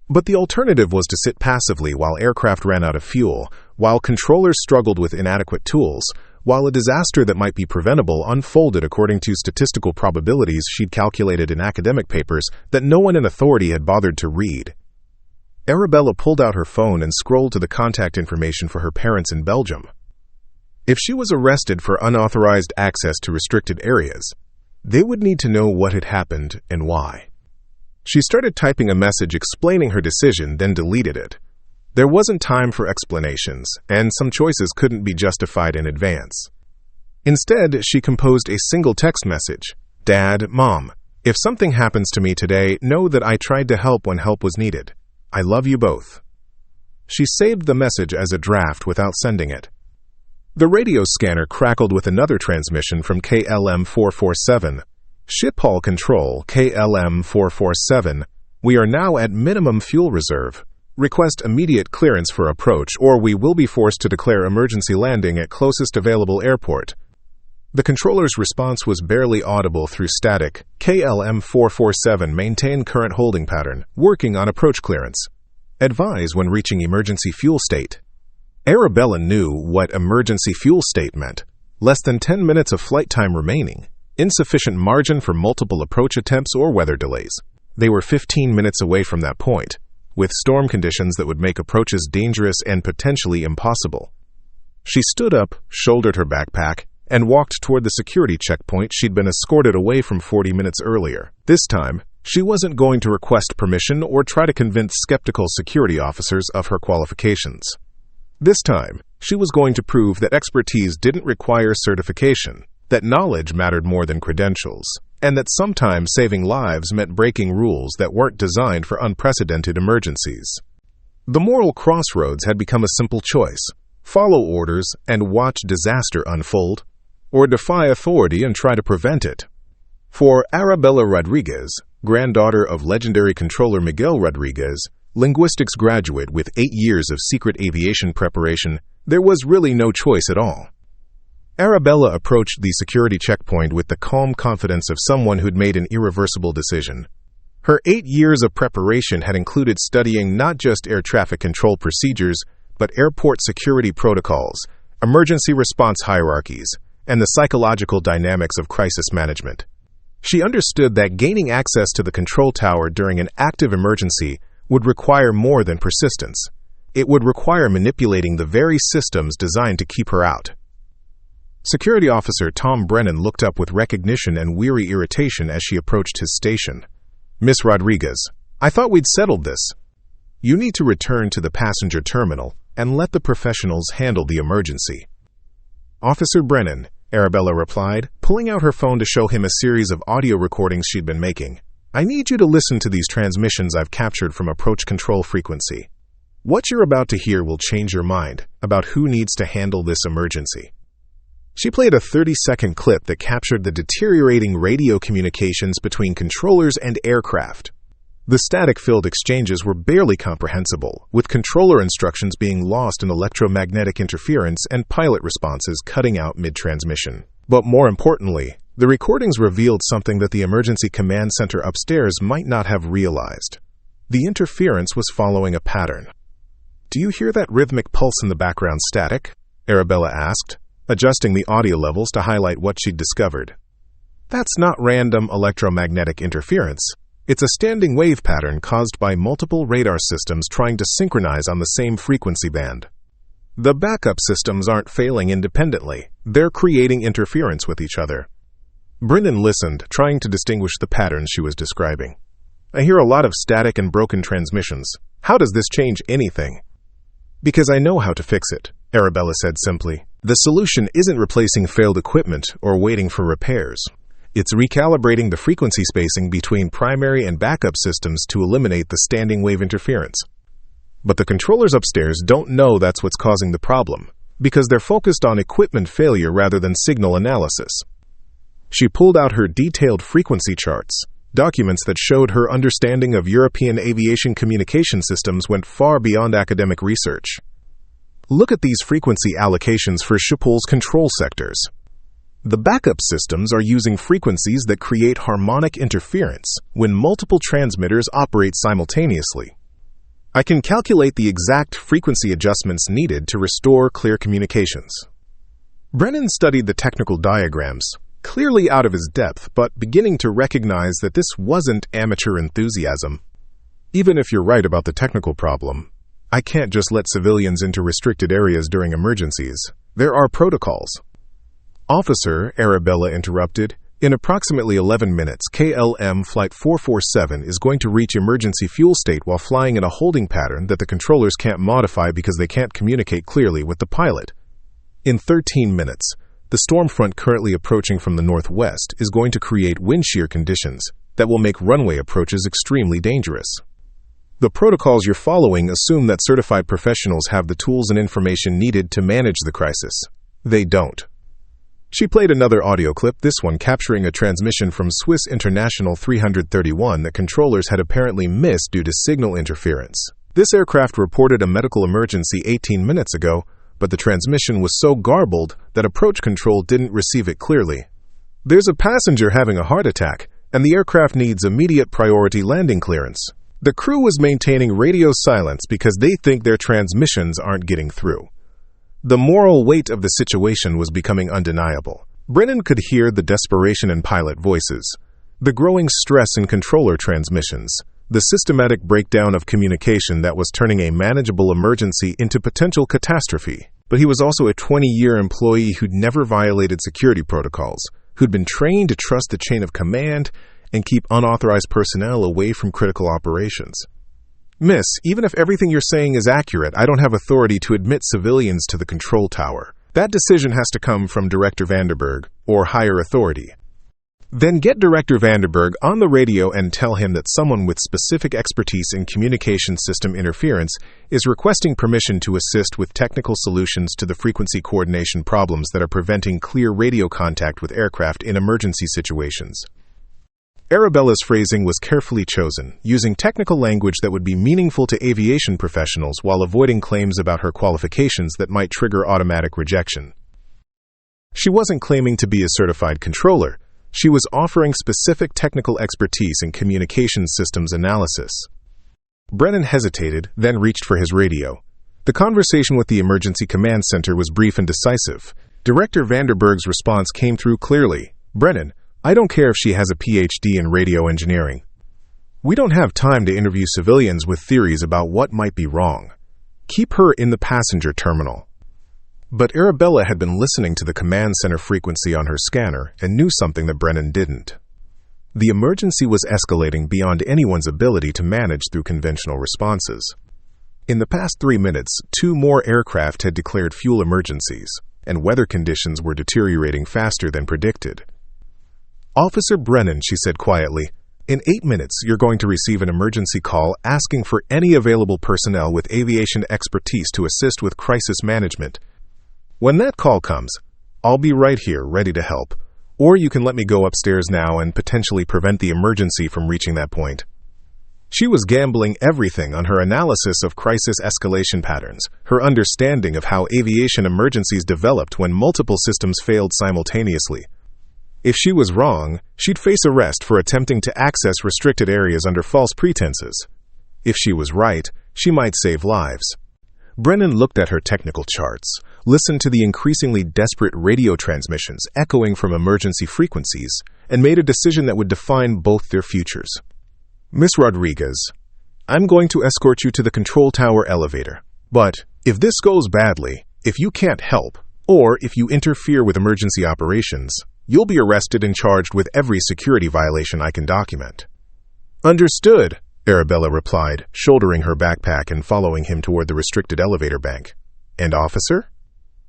But the alternative was to sit passively while aircraft ran out of fuel, while controllers struggled with inadequate tools, while a disaster that might be preventable unfolded according to statistical probabilities she'd calculated in academic papers that no one in authority had bothered to read. Arabella pulled out her phone and scrolled to the contact information for her parents in Belgium. If she was arrested for unauthorized access to restricted areas, they would need to know what had happened and why. She started typing a message explaining her decision, then deleted it. There wasn't time for explanations, and some choices couldn't be justified in advance. Instead, she composed a single text message. Dad, Mom, if something happens to me today, know that I tried to help when help was needed. I love you both. She saved the message as a draft without sending it. The radio scanner crackled with another transmission from KLM 447. Schiphol Control, KLM 447. We are now at minimum fuel reserve. Request immediate clearance for approach, or we will be forced to declare emergency landing at closest available airport. The controller's response was barely audible through static. KLM 447 maintain current holding pattern, working on approach clearance. Advise when reaching emergency fuel state. Arabella knew what emergency fuel state meant. Less than 10 minutes of flight time remaining. Insufficient margin for multiple approach attempts or weather delays. They were 15 minutes away from that point, with storm conditions that would make approaches dangerous and potentially impossible. She stood up, shouldered her backpack, and walked toward the security checkpoint she'd been escorted away from 40 minutes earlier. This time, she wasn't going to request permission or try to convince skeptical security officers of her qualifications. This time, she was going to prove that expertise didn't require certification, that knowledge mattered more than credentials, and that sometimes saving lives meant breaking rules that weren't designed for unprecedented emergencies. The moral crossroads had become a simple choice: follow orders and watch disaster unfold, or defy authority and try to prevent it. For Arabella Rodriguez, granddaughter of legendary controller Miguel Rodriguez, linguistics graduate with 8 years of secret aviation preparation, there was really no choice at all. Arabella approached the security checkpoint with the calm confidence of someone who'd made an irreversible decision. Her 8 years of preparation had included studying not just air traffic control procedures, but airport security protocols, emergency response hierarchies, and the psychological dynamics of crisis management. She understood that gaining access to the control tower during an active emergency would require more than persistence. It would require manipulating the very systems designed to keep her out. Security Officer Tom Brennan looked up with recognition and weary irritation as she approached his station. "Miss Rodriguez, I thought we'd settled this. You need to return to the passenger terminal and let the professionals handle the emergency." "Officer Brennan," Arabella replied, pulling out her phone to show him a series of audio recordings she'd been making. "I need you to listen to these transmissions I've captured from approach control frequency. What you're about to hear will change your mind about who needs to handle this emergency." She played a 30-second clip that captured the deteriorating radio communications between controllers and aircraft. The static-filled exchanges were barely comprehensible, with controller instructions being lost in electromagnetic interference and pilot responses cutting out mid-transmission. But more importantly, the recordings revealed something that the emergency command center upstairs might not have realized. The interference was following a pattern. "Do you hear that rhythmic pulse in the background static?" Arabella asked, adjusting the audio levels to highlight what she'd discovered. "That's not random electromagnetic interference. It's a standing wave pattern caused by multiple radar systems trying to synchronize on the same frequency band. The backup systems aren't failing independently. They're creating interference with each other." Brennan listened, trying to distinguish the patterns she was describing. "I hear a lot of static and broken transmissions. How does this change anything?" "Because I know how to fix it," Arabella said simply. "The solution isn't replacing failed equipment or waiting for repairs. It's recalibrating the frequency spacing between primary and backup systems to eliminate the standing wave interference. But the controllers upstairs don't know that's what's causing the problem, because they're focused on equipment failure rather than signal analysis." She pulled out her detailed frequency charts, documents that showed her understanding of European aviation communication systems went far beyond academic research. "Look at these frequency allocations for Schiphol's control sectors. The backup systems are using frequencies that create harmonic interference when multiple transmitters operate simultaneously. I can calculate the exact frequency adjustments needed to restore clear communications." Brennan studied the technical diagrams, clearly out of his depth, but beginning to recognize that this wasn't amateur enthusiasm. "Even if you're right about the technical problem, I can't just let civilians into restricted areas during emergencies. There are protocols." "Officer," Arabella interrupted, "in approximately 11 minutes, KLM Flight 447 is going to reach emergency fuel state while flying in a holding pattern that the controllers can't modify because they can't communicate clearly with the pilot. In 13 minutes, the storm front currently approaching from the northwest is going to create wind shear conditions that will make runway approaches extremely dangerous. The protocols you're following assume that certified professionals have the tools and information needed to manage the crisis. They don't." She played another audio clip, this one capturing a transmission from Swiss International 331 that controllers had apparently missed due to signal interference. This aircraft reported a medical emergency 18 minutes ago, but the transmission was so garbled that approach control didn't receive it clearly. "There's a passenger having a heart attack, and the aircraft needs immediate priority landing clearance. The crew was maintaining radio silence because they think their transmissions aren't getting through. The moral weight of the situation was becoming undeniable. Brennan could hear the desperation in pilot voices, the growing stress in controller transmissions, the systematic breakdown of communication that was turning a manageable emergency into potential catastrophe. But he was also a 20-year employee who'd never violated security protocols, who'd been trained to trust the chain of command and keep unauthorized personnel away from critical operations. Miss, even if everything you're saying is accurate, I don't have authority to admit civilians to the control tower. That decision has to come from Director Vanderberg, or higher authority. Then get Director Vanderberg on the radio and tell him that someone with specific expertise in communication system interference is requesting permission to assist with technical solutions to the frequency coordination problems that are preventing clear radio contact with aircraft in emergency situations. Arabella's phrasing was carefully chosen, using technical language that would be meaningful to aviation professionals while avoiding claims about her qualifications that might trigger automatic rejection. She wasn't claiming to be a certified controller. She was offering specific technical expertise in communication systems analysis. Brennan hesitated, then reached for his radio. The conversation with the emergency command center was brief and decisive. Director Vanderberg's response came through clearly. "Brennan, I don't care if she has a PhD in radio engineering. We don't have time to interview civilians with theories about what might be wrong. Keep her in the passenger terminal." But Arabella had been listening to the command center frequency on her scanner and knew something that Brennan didn't. The emergency was escalating beyond anyone's ability to manage through conventional responses. In the past 3 minutes, 2 more aircraft had declared fuel emergencies, and weather conditions were deteriorating faster than predicted. "Officer Brennan," she said quietly, "in 8 minutes you're going to receive an emergency call asking for any available personnel with aviation expertise to assist with crisis management. When that call comes, I'll be right here ready to help, or you can let me go upstairs now and potentially prevent the emergency from reaching that point." She was gambling everything on her analysis of crisis escalation patterns, her understanding of how aviation emergencies developed when multiple systems failed simultaneously. If she was wrong, she'd face arrest for attempting to access restricted areas under false pretenses. If she was right, she might save lives. Brennan looked at her technical charts, listened to the increasingly desperate radio transmissions echoing from emergency frequencies, and made a decision that would define both their futures. "Miss Rodriguez, I'm going to escort you to the control tower elevator. But if this goes badly, if you can't help, or if you interfere with emergency operations, you'll be arrested and charged with every security violation I can document." "Understood," Arabella replied, shouldering her backpack and following him toward the restricted elevator bank. "And officer?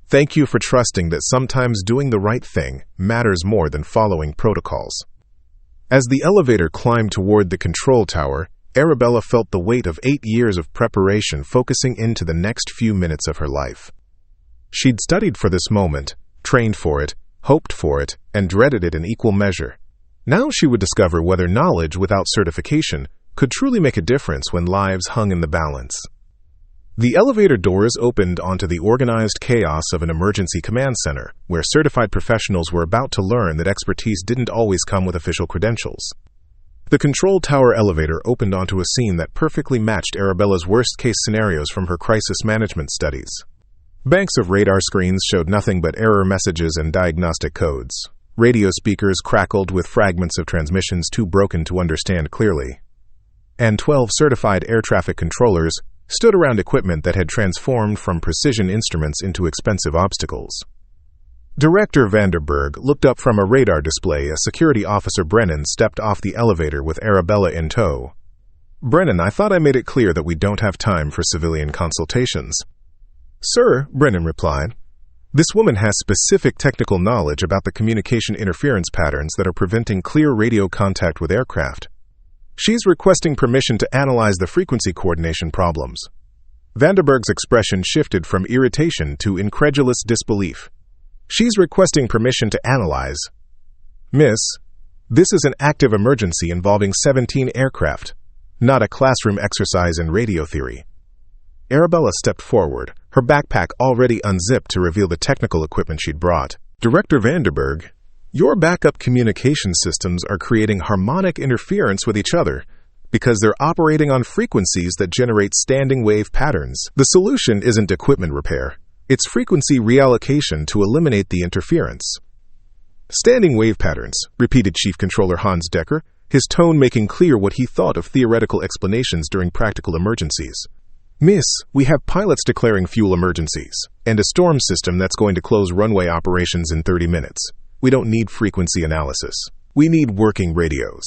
Thank you for trusting that sometimes doing the right thing matters more than following protocols." As the elevator climbed toward the control tower, Arabella felt the weight of 8 years of preparation focusing into the next few minutes of her life. She'd studied for this moment, trained for it, hoped for it, and dreaded it in equal measure. Now she would discover whether knowledge without certification could truly make a difference when lives hung in the balance. The elevator doors opened onto the organized chaos of an emergency command center, where certified professionals were about to learn that expertise didn't always come with official credentials. The control tower elevator opened onto a scene that perfectly matched Arabella's worst-case scenarios from her crisis management studies. Banks of radar screens showed nothing but error messages and diagnostic codes. Radio speakers crackled with fragments of transmissions too broken to understand clearly. And 12 certified air traffic controllers stood around equipment that had transformed from precision instruments into expensive obstacles. Director Vanderberg looked up from a radar display as Security Officer Brennan stepped off the elevator with Arabella in tow. "Brennan, I thought I made it clear that we don't have time for civilian consultations." "Sir," Brennan replied, "this woman has specific technical knowledge about the communication interference patterns that are preventing clear radio contact with aircraft. She's requesting permission to analyze the frequency coordination problems." Vanderberg's expression shifted from irritation to incredulous disbelief. "She's requesting permission to analyze. Miss, this is an active emergency involving 17 aircraft, not a classroom exercise in radio theory." Arabella stepped forward, her backpack already unzipped to reveal the technical equipment she'd brought. "Director Vanderberg, your backup communication systems are creating harmonic interference with each other, because they're operating on frequencies that generate standing wave patterns. The solution isn't equipment repair. It's frequency reallocation to eliminate the interference. Standing wave patterns, repeated Chief Controller Hans Decker, his tone making clear what he thought of theoretical explanations during practical emergencies. Miss, we have pilots declaring fuel emergencies, and a storm system that's going to close runway operations in 30 minutes. We don't need frequency analysis. We need working radios.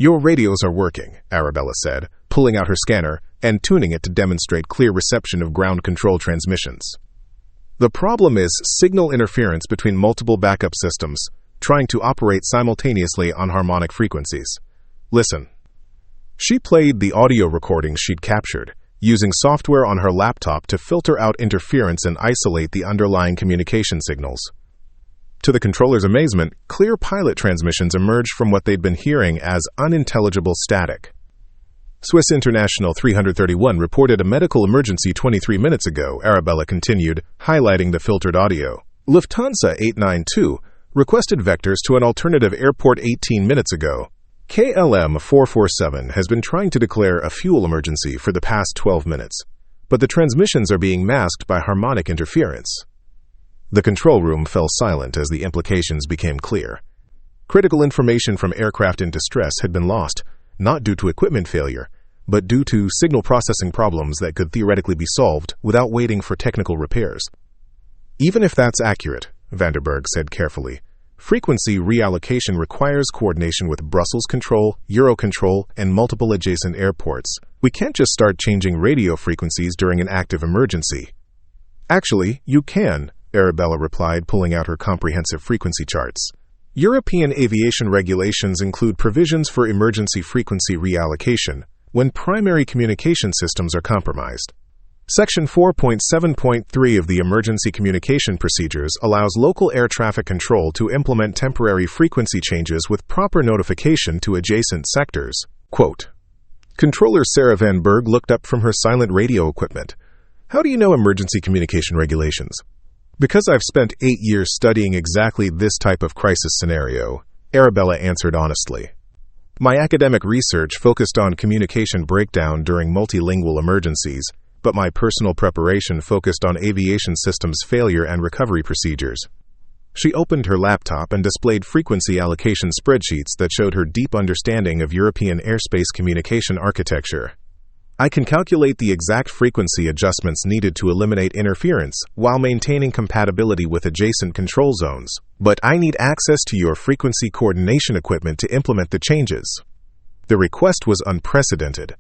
Your radios are working, Arabella said, pulling out her scanner and tuning it to demonstrate clear reception of ground control transmissions. The problem is signal interference between multiple backup systems, trying to operate simultaneously on harmonic frequencies. Listen. She played the audio recordings she'd captured, using software on her laptop to filter out interference and isolate the underlying communication signals. To the controller's amazement, clear pilot transmissions emerged from what they'd been hearing as unintelligible static. Swiss International 331 reported a medical emergency 23 minutes ago, Arabella continued, highlighting the filtered audio. Lufthansa 892 requested vectors to an alternative airport 18 minutes ago. KLM 447 has been trying to declare a fuel emergency for the past 12 minutes, but the transmissions are being masked by harmonic interference. The control room fell silent as the implications became clear. Critical information from aircraft in distress had been lost, not due to equipment failure, but due to signal processing problems that could theoretically be solved without waiting for technical repairs. Even if that's accurate, Vandenberg said carefully, frequency reallocation requires coordination with Brussels Control, Eurocontrol, and multiple adjacent airports. We can't just start changing radio frequencies during an active emergency. Actually, you can, Arabella replied, pulling out her comprehensive frequency charts. European aviation regulations include provisions for emergency frequency reallocation when primary communication systems are compromised. Section 4.7.3 of the Emergency Communication Procedures allows local air traffic control to implement temporary frequency changes with proper notification to adjacent sectors. Quote, Controller Sarah Van Berg looked up from her silent radio equipment. How do you know emergency communication regulations? Because I've spent 8 years studying exactly this type of crisis scenario, Arabella answered honestly. My academic research focused on communication breakdown during multilingual emergencies, but my personal preparation focused on aviation systems failure and recovery procedures. She opened her laptop and displayed frequency allocation spreadsheets that showed her deep understanding of European airspace communication architecture. I can calculate the exact frequency adjustments needed to eliminate interference while maintaining compatibility with adjacent control zones, but I need access to your frequency coordination equipment to implement the changes. The request was unprecedented.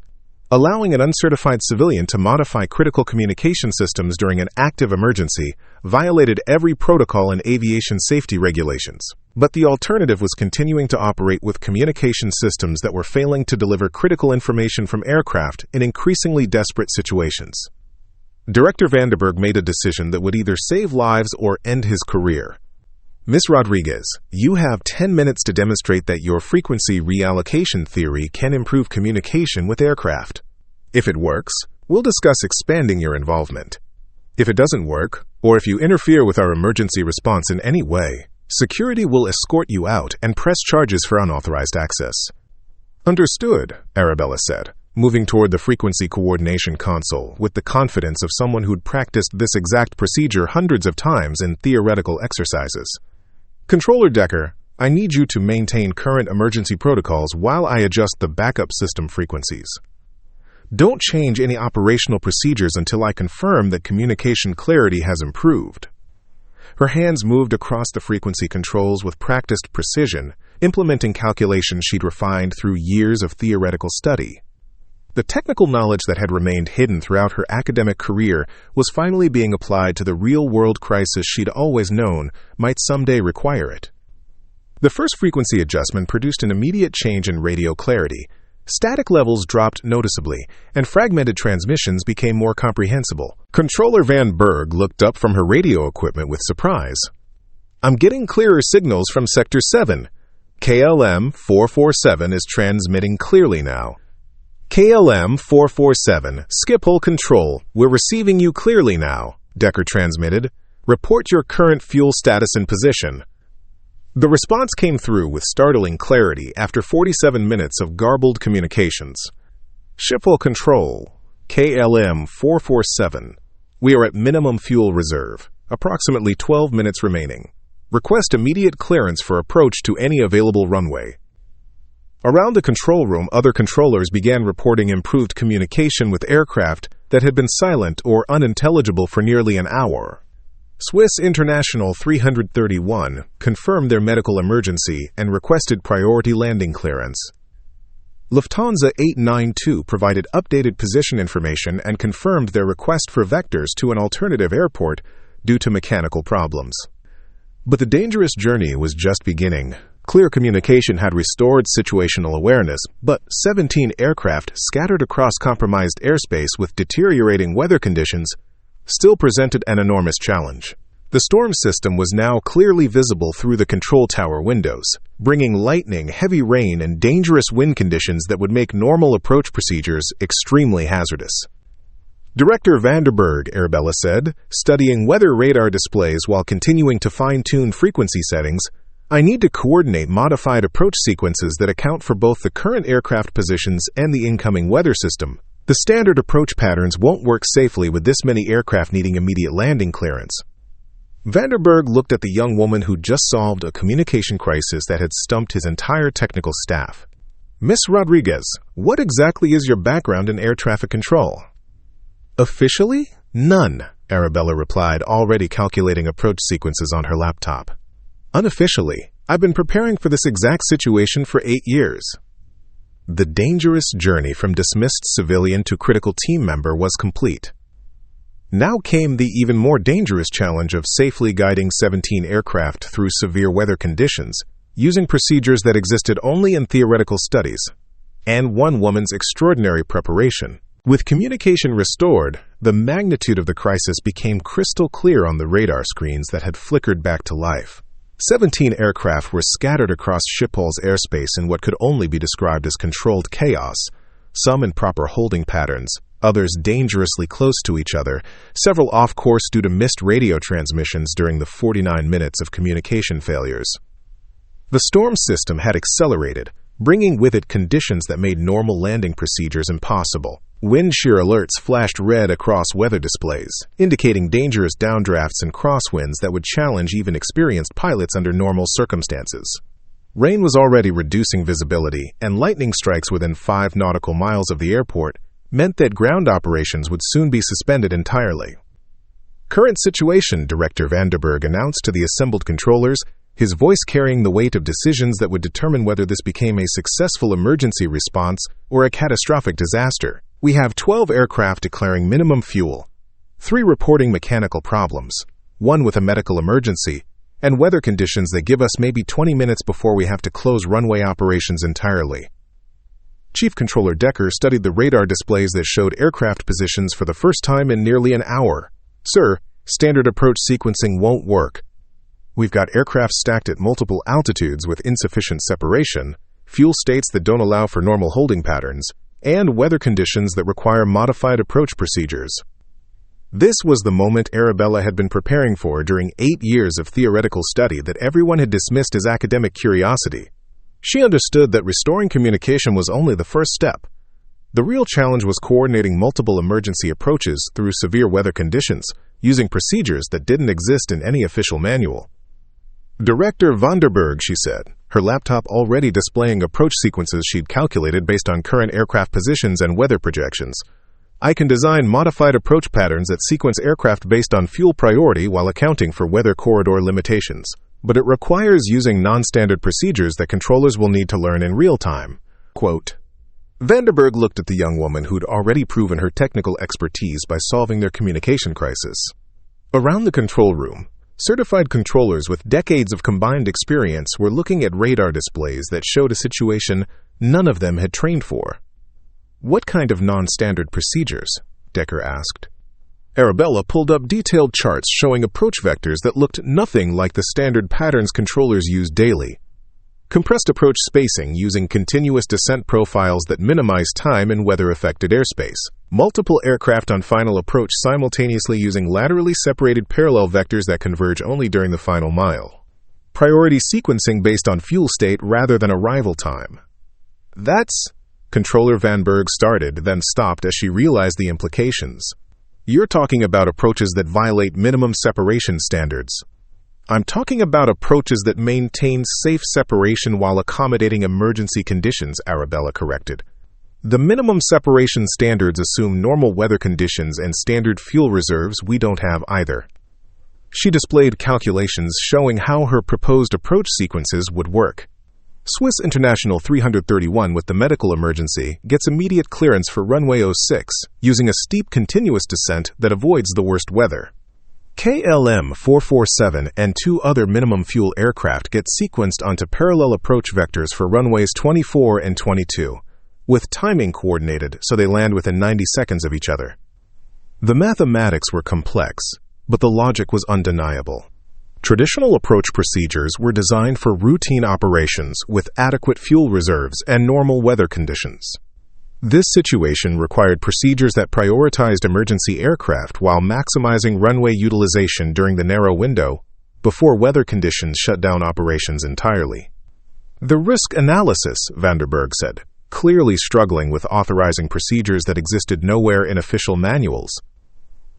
Allowing an uncertified civilian to modify critical communication systems during an active emergency violated every protocol in aviation safety regulations. But the alternative was continuing to operate with communication systems that were failing to deliver critical information from aircraft in increasingly desperate situations. Director Vandenberg made a decision that would either save lives or end his career. Ms. Rodriguez, you have 10 minutes to demonstrate that your frequency reallocation theory can improve communication with aircraft. If it works, we'll discuss expanding your involvement. If it doesn't work, or if you interfere with our emergency response in any way, security will escort you out and press charges for unauthorized access. Understood, Arabella said, moving toward the frequency coordination console with the confidence of someone who'd practiced this exact procedure hundreds of times in theoretical exercises. Controller Decker, I need you to maintain current emergency protocols while I adjust the backup system frequencies. Don't change any operational procedures until I confirm that communication clarity has improved. Her hands moved across the frequency controls with practiced precision, implementing calculations she'd refined through years of theoretical study. The technical knowledge that had remained hidden throughout her academic career was finally being applied to the real-world crisis she'd always known might someday require it. The first frequency adjustment produced an immediate change in radio clarity. Static levels dropped noticeably, and fragmented transmissions became more comprehensible. Controller Van Berg looked up from her radio equipment with surprise. I'm getting clearer signals from Sector 7. KLM 447 is transmitting clearly now. KLM 447, Schiphol Control, we're receiving you clearly now, Decker transmitted. Report your current fuel status and position. The response came through with startling clarity after 47 minutes of garbled communications. Schiphol Control, KLM 447. We are at minimum fuel reserve. Approximately 12 minutes remaining. Request immediate clearance for approach to any available runway. Around the control room, other controllers began reporting improved communication with aircraft that had been silent or unintelligible for nearly an hour. Swiss International 331 confirmed their medical emergency and requested priority landing clearance. Lufthansa 892 provided updated position information and confirmed their request for vectors to an alternative airport due to mechanical problems. But the dangerous journey was just beginning. Clear communication had restored situational awareness, but 17 aircraft scattered across compromised airspace with deteriorating weather conditions still presented an enormous challenge. The storm system was now clearly visible through the control tower windows, bringing lightning, heavy rain, and dangerous wind conditions that would make normal approach procedures extremely hazardous. Director Vanderberg, Arabella said, studying weather radar displays while continuing to fine-tune frequency settings, I need to coordinate modified approach sequences that account for both the current aircraft positions and the incoming weather system. The standard approach patterns won't work safely with this many aircraft needing immediate landing clearance. Vanderberg looked at the young woman who just solved a communication crisis that had stumped his entire technical staff. Miss Rodriguez, what exactly is your background in air traffic control? Officially? None, Arabella replied, already calculating approach sequences on her laptop. Unofficially, I've been preparing for this exact situation for 8 years. The dangerous journey from dismissed civilian to critical team member was complete. Now came the even more dangerous challenge of safely guiding 17 aircraft through severe weather conditions, using procedures that existed only in theoretical studies, and one woman's extraordinary preparation. With communication restored, the magnitude of the crisis became crystal clear on the radar screens that had flickered back to life. 17 aircraft were scattered across Schiphol's airspace in what could only be described as controlled chaos, some in proper holding patterns, others dangerously close to each other, several off-course due to missed radio transmissions during the 49 minutes of communication failures. The storm system had accelerated, bringing with it conditions that made normal landing procedures impossible. Wind shear alerts flashed red across weather displays, indicating dangerous downdrafts and crosswinds that would challenge even experienced pilots under normal circumstances. Rain was already reducing visibility, and lightning strikes within 5 nautical miles of the airport meant that ground operations would soon be suspended entirely. Current situation, Director Vanderberg announced to the assembled controllers, his voice carrying the weight of decisions that would determine whether this became a successful emergency response or a catastrophic disaster. We have 12 aircraft declaring minimum fuel, 3 reporting mechanical problems, 1 with a medical emergency, and weather conditions that give us maybe 20 minutes before we have to close runway operations entirely. Chief Controller Decker studied the radar displays that showed aircraft positions for the first time in nearly an hour. Sir, standard approach sequencing won't work. We've got aircraft stacked at multiple altitudes with insufficient separation, fuel states that don't allow for normal holding patterns, and weather conditions that require modified approach procedures. This was the moment Arabella had been preparing for during 8 years of theoretical study that everyone had dismissed as academic curiosity. She understood that restoring communication was only the first step. The real challenge was coordinating multiple emergency approaches through severe weather conditions, using procedures that didn't exist in any official manual. Director Vanderberg, she said, her laptop already displaying approach sequences she'd calculated based on current aircraft positions and weather projections. I can design modified approach patterns that sequence aircraft based on fuel priority while accounting for weather corridor limitations. But it requires using non-standard procedures that controllers will need to learn in real time. Quote, Vanderberg looked at the young woman who'd already proven her technical expertise by solving their communication crisis. Around the control room, certified controllers with decades of combined experience were looking at radar displays that showed a situation none of them had trained for. What kind of non-standard procedures? Decker asked. Arabella pulled up detailed charts showing approach vectors that looked nothing like the standard patterns controllers use daily. Compressed approach spacing using continuous descent profiles that minimize time in weather-affected airspace. Multiple aircraft on final approach simultaneously using laterally separated parallel vectors that converge only during the final mile. Priority sequencing based on fuel state rather than arrival time. That's... Controller Van Berg started, then stopped as she realized the implications. You're talking about approaches that violate minimum separation standards. I'm talking about approaches that maintain safe separation while accommodating emergency conditions, Arabella corrected. The minimum separation standards assume normal weather conditions and standard fuel reserves. We don't have either. She displayed calculations showing how her proposed approach sequences would work. Swiss International 331 with the medical emergency gets immediate clearance for runway 06 using a steep continuous descent that avoids the worst weather. KLM 447 and 2 other minimum fuel aircraft get sequenced onto parallel approach vectors for runways 24 and 22, with timing coordinated so they land within 90 seconds of each other. The mathematics were complex, but the logic was undeniable. Traditional approach procedures were designed for routine operations with adequate fuel reserves and normal weather conditions. This situation required procedures that prioritized emergency aircraft while maximizing runway utilization during the narrow window before weather conditions shut down operations entirely. The risk analysis, Van Berg said, clearly struggling with authorizing procedures that existed nowhere in official manuals.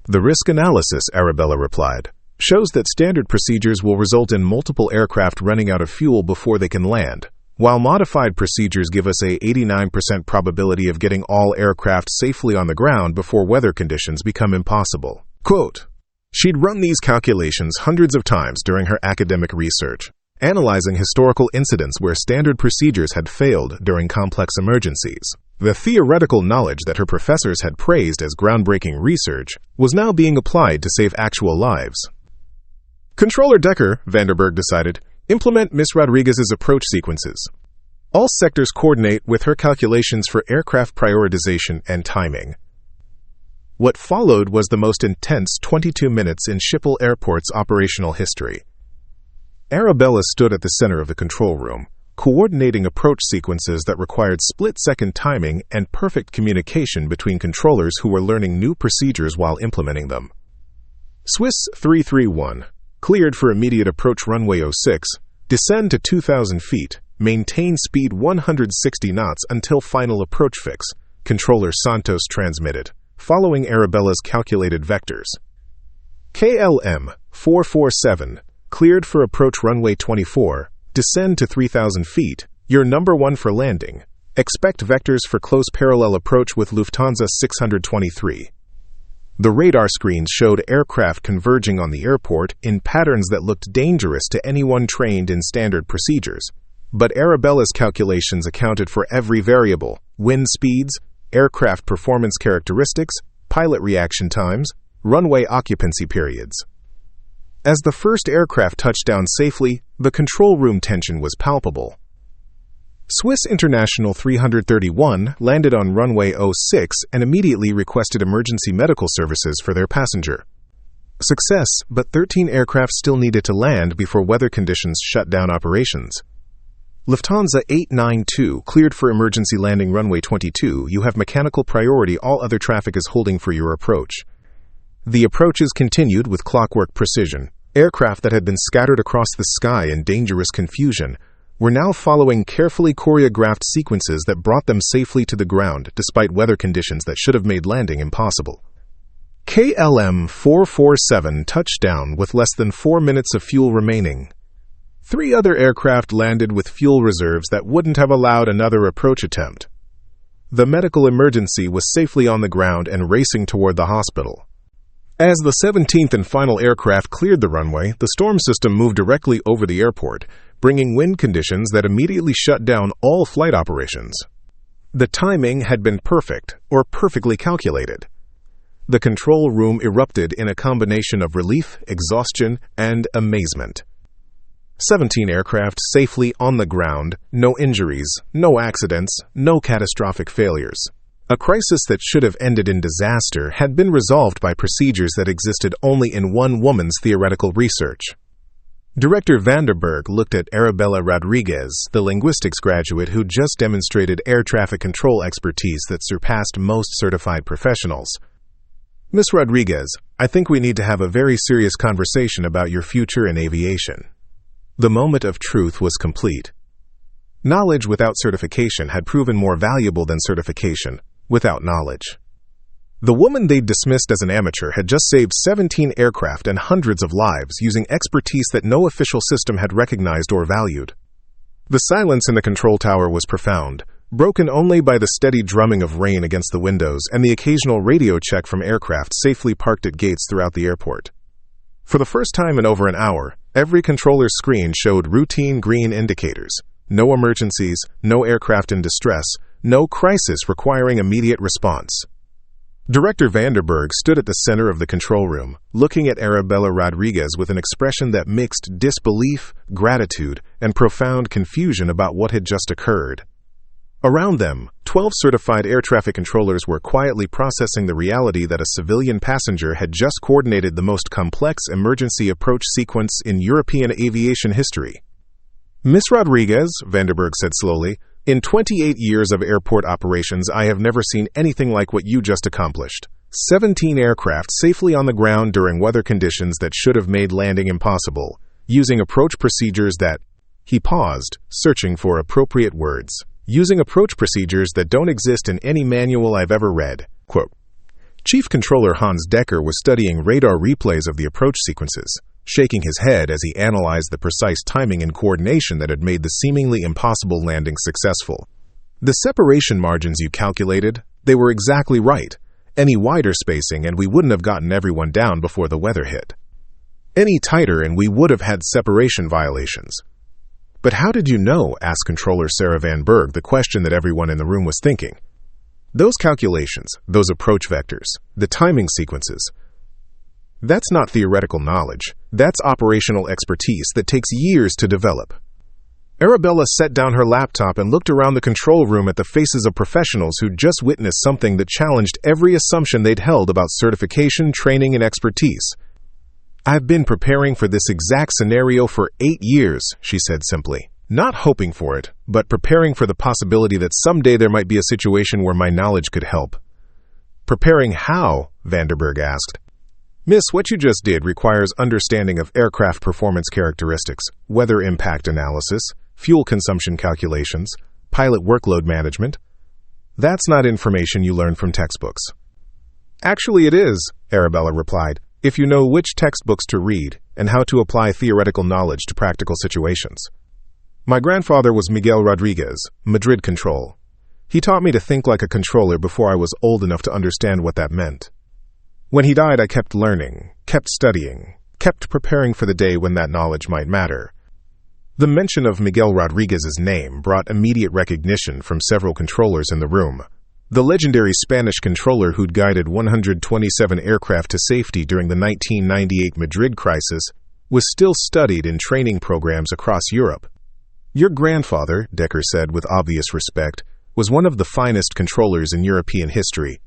The risk analysis, Arabella replied, shows that standard procedures will result in multiple aircraft running out of fuel before they can land, while modified procedures give us a 89% probability of getting all aircraft safely on the ground before weather conditions become impossible. Quote, she'd run these calculations hundreds of times during her academic research, analyzing historical incidents where standard procedures had failed during complex emergencies. The theoretical knowledge that her professors had praised as groundbreaking research was now being applied to save actual lives. Controller Decker, Van Berg decided, implement Miss Rodriguez's approach sequences. All sectors coordinate with her calculations for aircraft prioritization and timing. What followed was the most intense 22 minutes in Schiphol Airport's operational history. Arabella stood at the center of the control room, coordinating approach sequences that required split-second timing and perfect communication between controllers who were learning new procedures while implementing them. Swiss 331. Cleared for immediate approach runway 06, descend to 2,000 feet, maintain speed 160 knots until final approach fix, Controller Santos transmitted, following Arabella's calculated vectors. KLM 447, cleared for approach runway 24, descend to 3,000 feet, you're number 1 for landing. Expect vectors for close parallel approach with Lufthansa 623. The radar screens showed aircraft converging on the airport in patterns that looked dangerous to anyone trained in standard procedures. But Arabella's calculations accounted for every variable: wind speeds, aircraft performance characteristics, pilot reaction times, runway occupancy periods. As the first aircraft touched down safely, the control room tension was palpable. Swiss International 331 landed on runway 06 and immediately requested emergency medical services for their passenger. Success, but 13 aircraft still needed to land before weather conditions shut down operations. Lufthansa 892 cleared for emergency landing runway 22. You have mechanical priority. All other traffic is holding for your approach. The approaches continued with clockwork precision. Aircraft that had been scattered across the sky in dangerous confusion were now following carefully choreographed sequences that brought them safely to the ground despite weather conditions that should have made landing impossible. KLM 447 touched down with less than 4 minutes of fuel remaining. 3 other aircraft landed with fuel reserves that wouldn't have allowed another approach attempt. The medical emergency was safely on the ground and racing toward the hospital. As the 17th and final aircraft cleared the runway, the storm system moved directly over the airport, bringing wind conditions that immediately shut down all flight operations. The timing had been perfect, or perfectly calculated. The control room erupted in a combination of relief, exhaustion, and amazement. 17 aircraft safely on the ground, no injuries, no accidents, no catastrophic failures. A crisis that should have ended in disaster had been resolved by procedures that existed only in one woman's theoretical research. Director Van Berg looked at Arabella Rodriguez, the linguistics graduate who just demonstrated air traffic control expertise that surpassed most certified professionals. Miss Rodriguez, I think we need to have a very serious conversation about your future in aviation. The moment of truth was complete. Knowledge without certification had proven more valuable than certification without knowledge. The woman they'd dismissed as an amateur had just saved 17 aircraft and hundreds of lives using expertise that no official system had recognized or valued. The silence in the control tower was profound, broken only by the steady drumming of rain against the windows and the occasional radio check from aircraft safely parked at gates throughout the airport. For the first time in over an hour, every controller's screen showed routine green indicators. No emergencies, no aircraft in distress, no crisis requiring immediate response. Director Vanderberg stood at the center of the control room, looking at Arabella Rodriguez with an expression that mixed disbelief, gratitude, and profound confusion about what had just occurred. Around them, 12 certified air traffic controllers were quietly processing the reality that a civilian passenger had just coordinated the most complex emergency approach sequence in European aviation history. "Miss Rodriguez," Vanderberg said slowly, "in 28 years of airport operations, I have never seen anything like what you just accomplished. 17 aircraft safely on the ground during weather conditions that should have made landing impossible, using approach procedures that—" He paused, searching for appropriate words. "Using approach procedures that don't exist in any manual I've ever read." Quote. Chief Controller Hans Decker was studying radar replays of the approach sequences, shaking his head as he analyzed the precise timing and coordination that had made the seemingly impossible landing successful. "The separation margins you calculated, they were exactly right. Any wider spacing and we wouldn't have gotten everyone down before the weather hit. Any tighter and we would have had separation violations." "But how did you know?" asked Controller Sarah Van Berg, the question that everyone in the room was thinking. "Those calculations, those approach vectors, the timing sequences, that's not theoretical knowledge. That's operational expertise that takes years to develop." Arabella set down her laptop and looked around the control room at the faces of professionals who'd just witnessed something that challenged every assumption they'd held about certification, training, and expertise. "I've been preparing for this exact scenario for 8 years, she said simply. "Not hoping for it, but preparing for the possibility that someday there might be a situation where my knowledge could help." "Preparing how?" Vanderberg asked. "Miss, what you just did requires understanding of aircraft performance characteristics, weather impact analysis, fuel consumption calculations, pilot workload management. That's not information you learn from textbooks." "Actually it is," Arabella replied, "if you know which textbooks to read and how to apply theoretical knowledge to practical situations. My grandfather was Miguel Rodriguez, Madrid Control. He taught me to think like a controller before I was old enough to understand what that meant. When he died, I kept learning, kept studying, kept preparing for the day when that knowledge might matter." The mention of Miguel Rodriguez's name brought immediate recognition from several controllers in the room. The legendary Spanish controller who'd guided 127 aircraft to safety during the 1998 Madrid crisis was still studied in training programs across Europe. "Your grandfather," Decker said with obvious respect, "was one of the finest controllers in European history.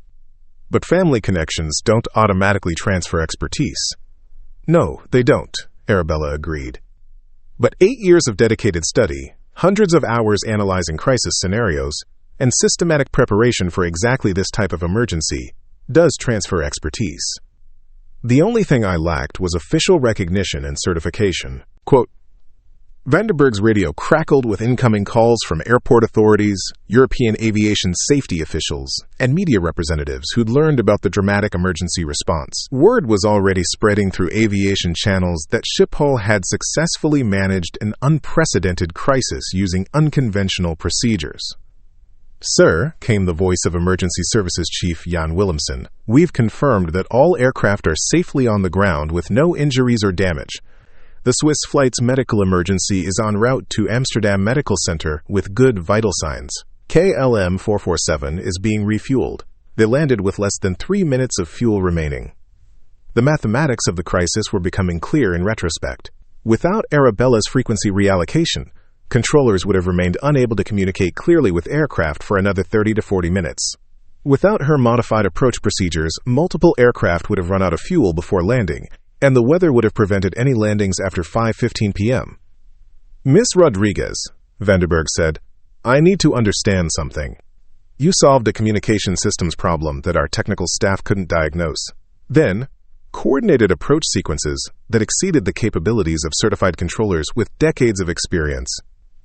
But family connections don't automatically transfer expertise." "No, they don't," Arabella agreed. "But 8 years of dedicated study, hundreds of hours analyzing crisis scenarios, and systematic preparation for exactly this type of emergency does transfer expertise. The only thing I lacked was official recognition and certification." Quote, Vanderberg's radio crackled with incoming calls from airport authorities, European aviation safety officials, and media representatives who'd learned about the dramatic emergency response. Word was already spreading through aviation channels that Schiphol had successfully managed an unprecedented crisis using unconventional procedures. "Sir," came the voice of Emergency Services Chief Jan Willemsen, "we've confirmed that all aircraft are safely on the ground with no injuries or damage. The Swiss flight's medical emergency is en route to Amsterdam Medical Center with good vital signs. KLM 447 is being refueled. They landed with less than 3 minutes of fuel remaining." The mathematics of the crisis were becoming clear in retrospect. Without Arabella's frequency reallocation, controllers would have remained unable to communicate clearly with aircraft for another 30 to 40 minutes. Without her modified approach procedures, multiple aircraft would have run out of fuel before landing, and the weather would have prevented any landings after 5:15 p.m. "Miss Rodriguez," Vanderberg said, "I need to understand something. You solved a communication systems problem that our technical staff couldn't diagnose. Then, coordinated approach sequences that exceeded the capabilities of certified controllers with decades of experience.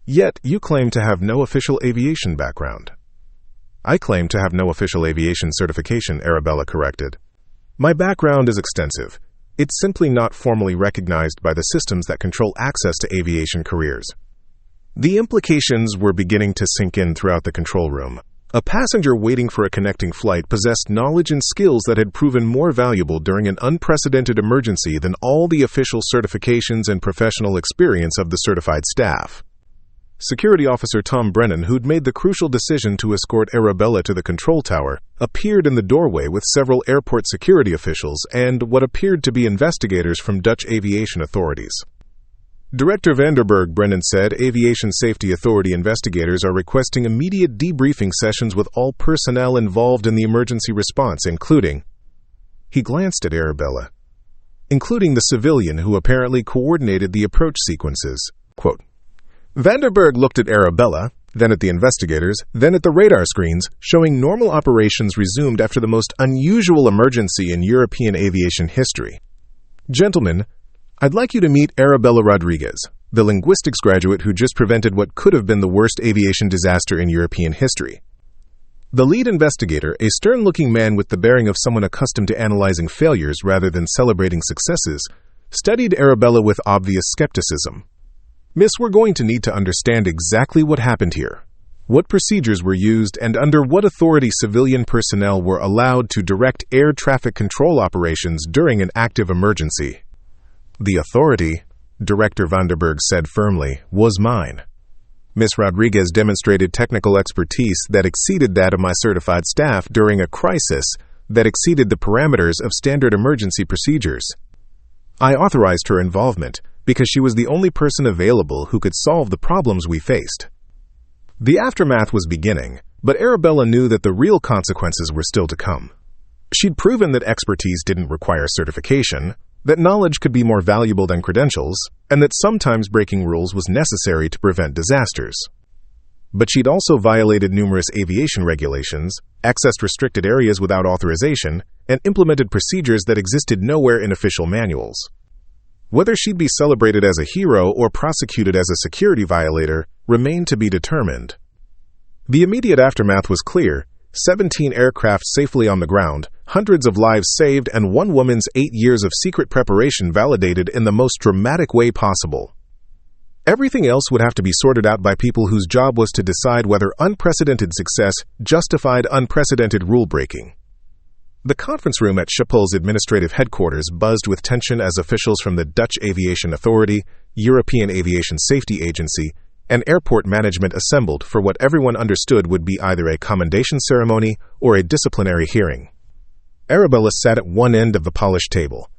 Yet, you claim to have no official aviation background. I claim to have no official aviation certification, Arabella corrected. My background is extensive. It's simply not formally recognized by the systems that control access to aviation careers. The implications were beginning to sink in throughout the control room. A passenger waiting for a connecting flight possessed knowledge and skills that had proven more valuable during an unprecedented emergency than all the official certifications and professional experience of the certified staff. Security Officer Tom Brennan, who'd made the crucial decision to escort Arabella to the control tower, appeared in the doorway with several airport security officials and what appeared to be investigators from Dutch aviation authorities. Director Vanderberg, Brennan said, Aviation Safety Authority investigators are requesting immediate debriefing sessions with all personnel involved in the emergency response, including... He glanced at Arabella. Including the civilian who apparently coordinated the approach sequences. Quote, Vanderberg looked at Arabella, then at the investigators, then at the radar screens, showing normal operations resumed after the most unusual emergency in European aviation history. Gentlemen, I'd like you to meet Arabella Rodriguez, the linguistics graduate who just prevented what could have been the worst aviation disaster in European history. The lead investigator, a stern-looking man with the bearing of someone accustomed to analyzing failures rather than celebrating successes, studied Arabella with obvious skepticism. Miss, we're going to need to understand exactly what happened here, what procedures were used, and under what authority civilian personnel were allowed to direct air traffic control operations during an active emergency. The authority, Director Vanderberg said firmly, was mine. Miss Rodriguez demonstrated technical expertise that exceeded that of my certified staff during a crisis that exceeded the parameters of standard emergency procedures. I authorized her involvement because she was the only person available who could solve the problems we faced. The aftermath was beginning, but Arabella knew that the real consequences were still to come. She'd proven that expertise didn't require certification, that knowledge could be more valuable than credentials, and that sometimes breaking rules was necessary to prevent disasters. But she'd also violated numerous aviation regulations, accessed restricted areas without authorization, and implemented procedures that existed nowhere in official manuals. Whether she'd be celebrated as a hero or prosecuted as a security violator remained to be determined. The immediate aftermath was clear: 17 aircraft safely on the ground, hundreds of lives saved, and one woman's 8 years of secret preparation validated in the most dramatic way possible. Everything else would have to be sorted out by people whose job was to decide whether unprecedented success justified unprecedented rule-breaking. The conference room at Schiphol's administrative headquarters buzzed with tension as officials from the Dutch Aviation Authority, European Aviation Safety Agency, and airport management assembled for what everyone understood would be either a commendation ceremony or a disciplinary hearing. Arabella sat at one end of the polished table,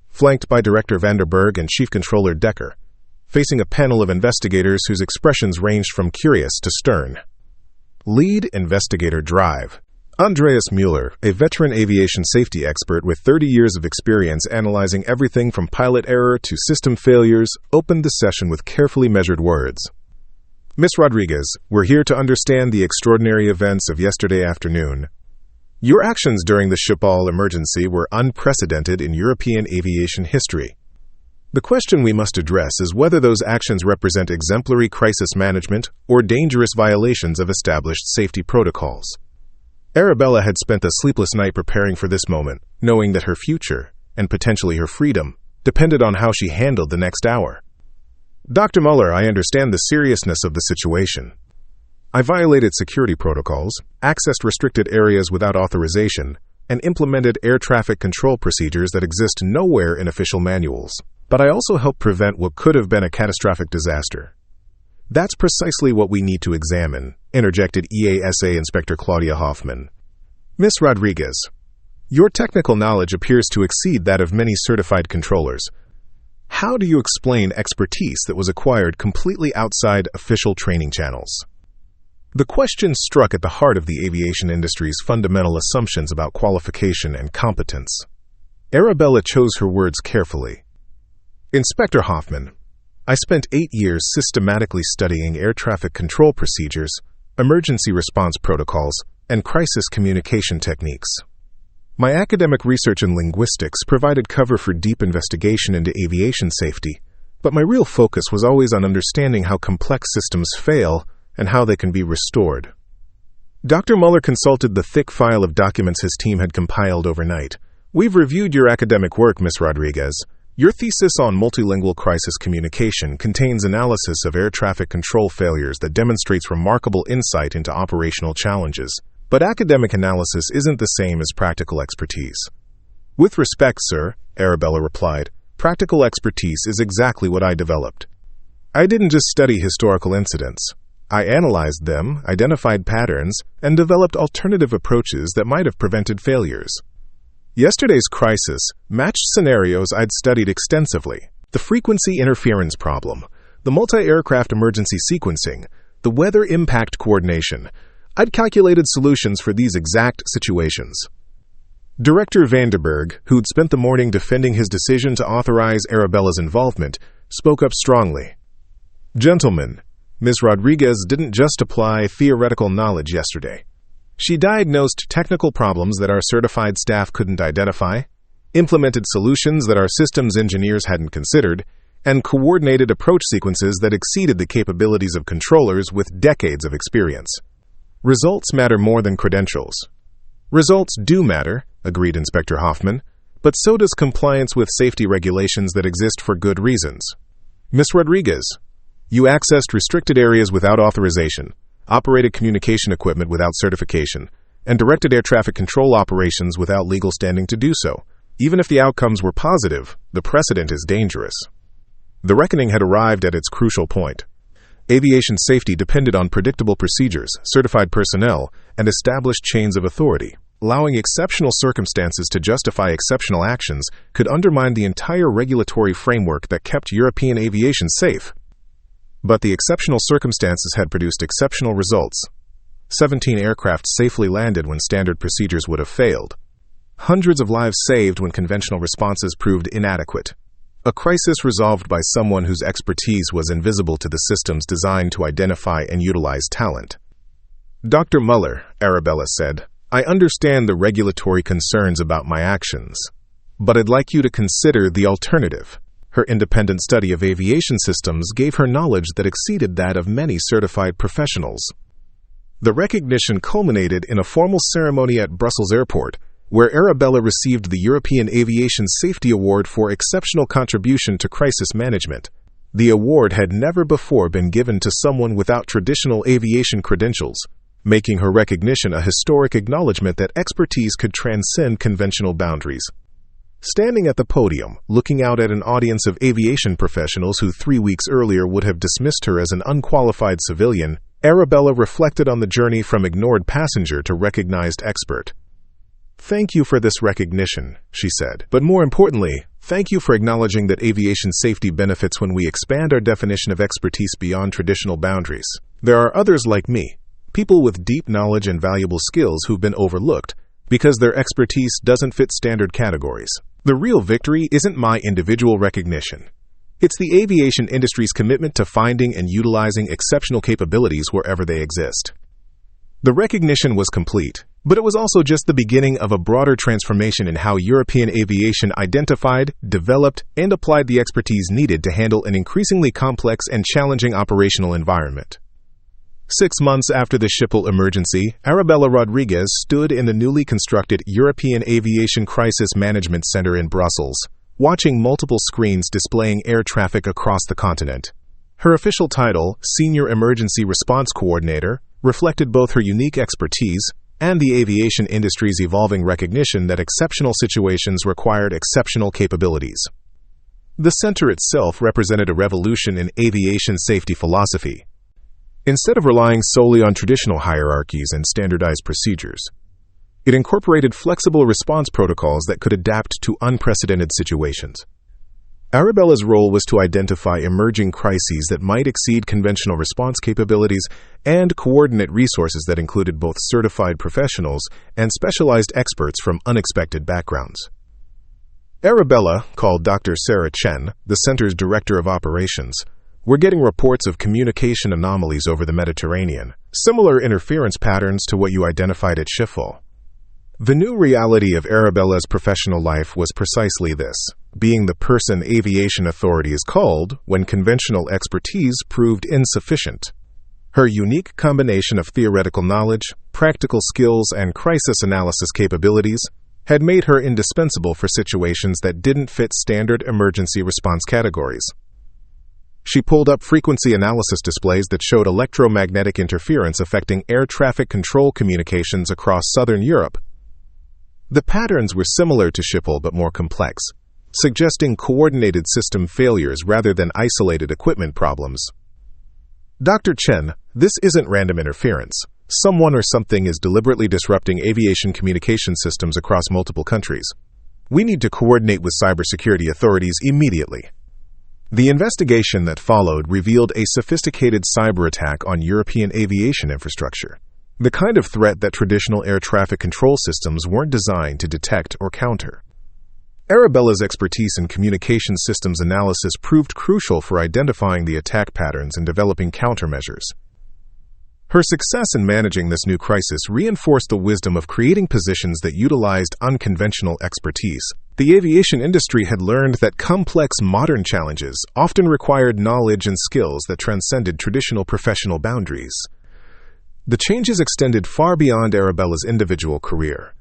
flanked by Director Vanderberg and Chief Controller Decker, facing a panel of investigators whose expressions ranged from curious to stern. Lead Investigator Drive. Andreas Mueller, a veteran aviation safety expert with 30 years of experience analyzing everything from pilot error to system failures, opened the session with carefully measured words. Miss Rodriguez, we're here to understand the extraordinary events of yesterday afternoon. Your actions during the Schiphol emergency were unprecedented in European aviation history. The question we must address is whether those actions represent exemplary crisis management or dangerous violations of established safety protocols. Arabella had spent a sleepless night preparing for this moment, knowing that her future, and potentially her freedom, depended on how she handled the next hour. Dr. Mueller, I understand the seriousness of the situation. I violated security protocols, accessed restricted areas without authorization, and implemented air traffic control procedures that exist nowhere in official manuals. But I also helped prevent what could have been a catastrophic disaster. That's precisely what we need to examine, interjected EASA Inspector Claudia Hoffman. Miss Rodriguez, your technical knowledge appears to exceed that of many certified controllers. How do you explain expertise that was acquired completely outside official training channels? The question struck at the heart of the aviation industry's fundamental assumptions about qualification and competence. Arabella chose her words carefully. Inspector Hoffman, I spent 8 years systematically studying air traffic control procedures, emergency response protocols, and crisis communication techniques. My academic research in linguistics provided cover for deep investigation into aviation safety, but my real focus was always on understanding how complex systems fail and how they can be restored. Dr. Muller consulted the thick file of documents his team had compiled overnight. We've reviewed your academic work, Ms. Rodriguez. Your thesis on multilingual crisis communication contains analysis of air traffic control failures that demonstrates remarkable insight into operational challenges. But academic analysis isn't the same as practical expertise. With respect, sir, Arabella replied, practical expertise is exactly what I developed. I didn't just study historical incidents. I analyzed them, identified patterns, and developed alternative approaches that might have prevented failures. Yesterday's crisis matched scenarios I'd studied extensively: the frequency interference problem, the multi-aircraft emergency sequencing, the weather impact coordination. I'd calculated solutions for these exact situations. Director Vanderberg, who'd spent the morning defending his decision to authorize Arabella's involvement, spoke up strongly. Gentlemen, Ms. Rodriguez didn't just apply theoretical knowledge yesterday. She diagnosed technical problems that our certified staff couldn't identify, implemented solutions that our systems engineers hadn't considered, and coordinated approach sequences that exceeded the capabilities of controllers with decades of experience. Results matter more than credentials. Results do matter, agreed Inspector Hoffman, but so does compliance with safety regulations that exist for good reasons. Ms. Rodriguez, you accessed restricted areas without authorization, operated communication equipment without certification, and directed air traffic control operations without legal standing to do so. Even if the outcomes were positive, the precedent is dangerous. The reckoning had arrived at its crucial point. Aviation safety depended on predictable procedures, certified personnel, and established chains of authority. Allowing exceptional circumstances to justify exceptional actions could undermine the entire regulatory framework that kept European aviation safe. But the exceptional circumstances had produced exceptional results. 17 aircraft safely landed when standard procedures would have failed. Hundreds of lives saved when conventional responses proved inadequate. A crisis resolved by someone whose expertise was invisible to the systems designed to identify and utilize talent. Dr. Muller, Arabella said, I understand the regulatory concerns about my actions, but I'd like you to consider the alternative. Her independent study of aviation systems gave her knowledge that exceeded that of many certified professionals. The recognition culminated in a formal ceremony at Brussels Airport, where Arabella received the European Aviation Safety Award for exceptional contribution to crisis management. The award had never before been given to someone without traditional aviation credentials, making her recognition a historic acknowledgement that expertise could transcend conventional boundaries. Standing at the podium, looking out at an audience of aviation professionals who 3 weeks earlier would have dismissed her as an unqualified civilian, Arabella reflected on the journey from ignored passenger to recognized expert. Thank you for this recognition, she said. But more importantly, thank you for acknowledging that aviation safety benefits when we expand our definition of expertise beyond traditional boundaries. There are others like me, people with deep knowledge and valuable skills who've been overlooked because their expertise doesn't fit standard categories. The real victory isn't my individual recognition. It's the aviation industry's commitment to finding and utilizing exceptional capabilities wherever they exist. The recognition was complete, but it was also just the beginning of a broader transformation in how European aviation identified, developed, and applied the expertise needed to handle an increasingly complex and challenging operational environment. 6 months after the Schiphol emergency, Arabella Rodriguez stood in the newly constructed European Aviation Crisis Management Center in Brussels, watching multiple screens displaying air traffic across the continent. Her official title, Senior Emergency Response Coordinator, reflected both her unique expertise and the aviation industry's evolving recognition that exceptional situations required exceptional capabilities. The center itself represented a revolution in aviation safety philosophy. Instead of relying solely on traditional hierarchies and standardized procedures, it incorporated flexible response protocols that could adapt to unprecedented situations. Arabella's role was to identify emerging crises that might exceed conventional response capabilities and coordinate resources that included both certified professionals and specialized experts from unexpected backgrounds. Arabella, called Dr. Sarah Chen, the center's director of operations, were getting reports of communication anomalies over the Mediterranean, similar interference patterns to what you identified at Schiphol. The new reality of Arabella's professional life was precisely this: being the person aviation authorities called when conventional expertise proved insufficient. Her unique combination of theoretical knowledge, practical skills, and crisis analysis capabilities had made her indispensable for situations that didn't fit standard emergency response categories. She pulled up frequency analysis displays that showed electromagnetic interference affecting air traffic control communications across southern Europe. The patterns were similar to Schiphol but more complex, suggesting coordinated system failures rather than isolated equipment problems. Dr. Chen, this isn't random interference. Someone or something is deliberately disrupting aviation communication systems across multiple countries. We need to coordinate with cybersecurity authorities immediately. The investigation that followed revealed a sophisticated cyber attack on European aviation infrastructure, the kind of threat that traditional air traffic control systems weren't designed to detect or counter. Arabella's expertise in communication systems analysis proved crucial for identifying the attack patterns and developing countermeasures. Her success in managing this new crisis reinforced the wisdom of creating positions that utilized unconventional expertise. The aviation industry had learned that complex modern challenges often required knowledge and skills that transcended traditional professional boundaries. The changes extended far beyond Arabella's individual career.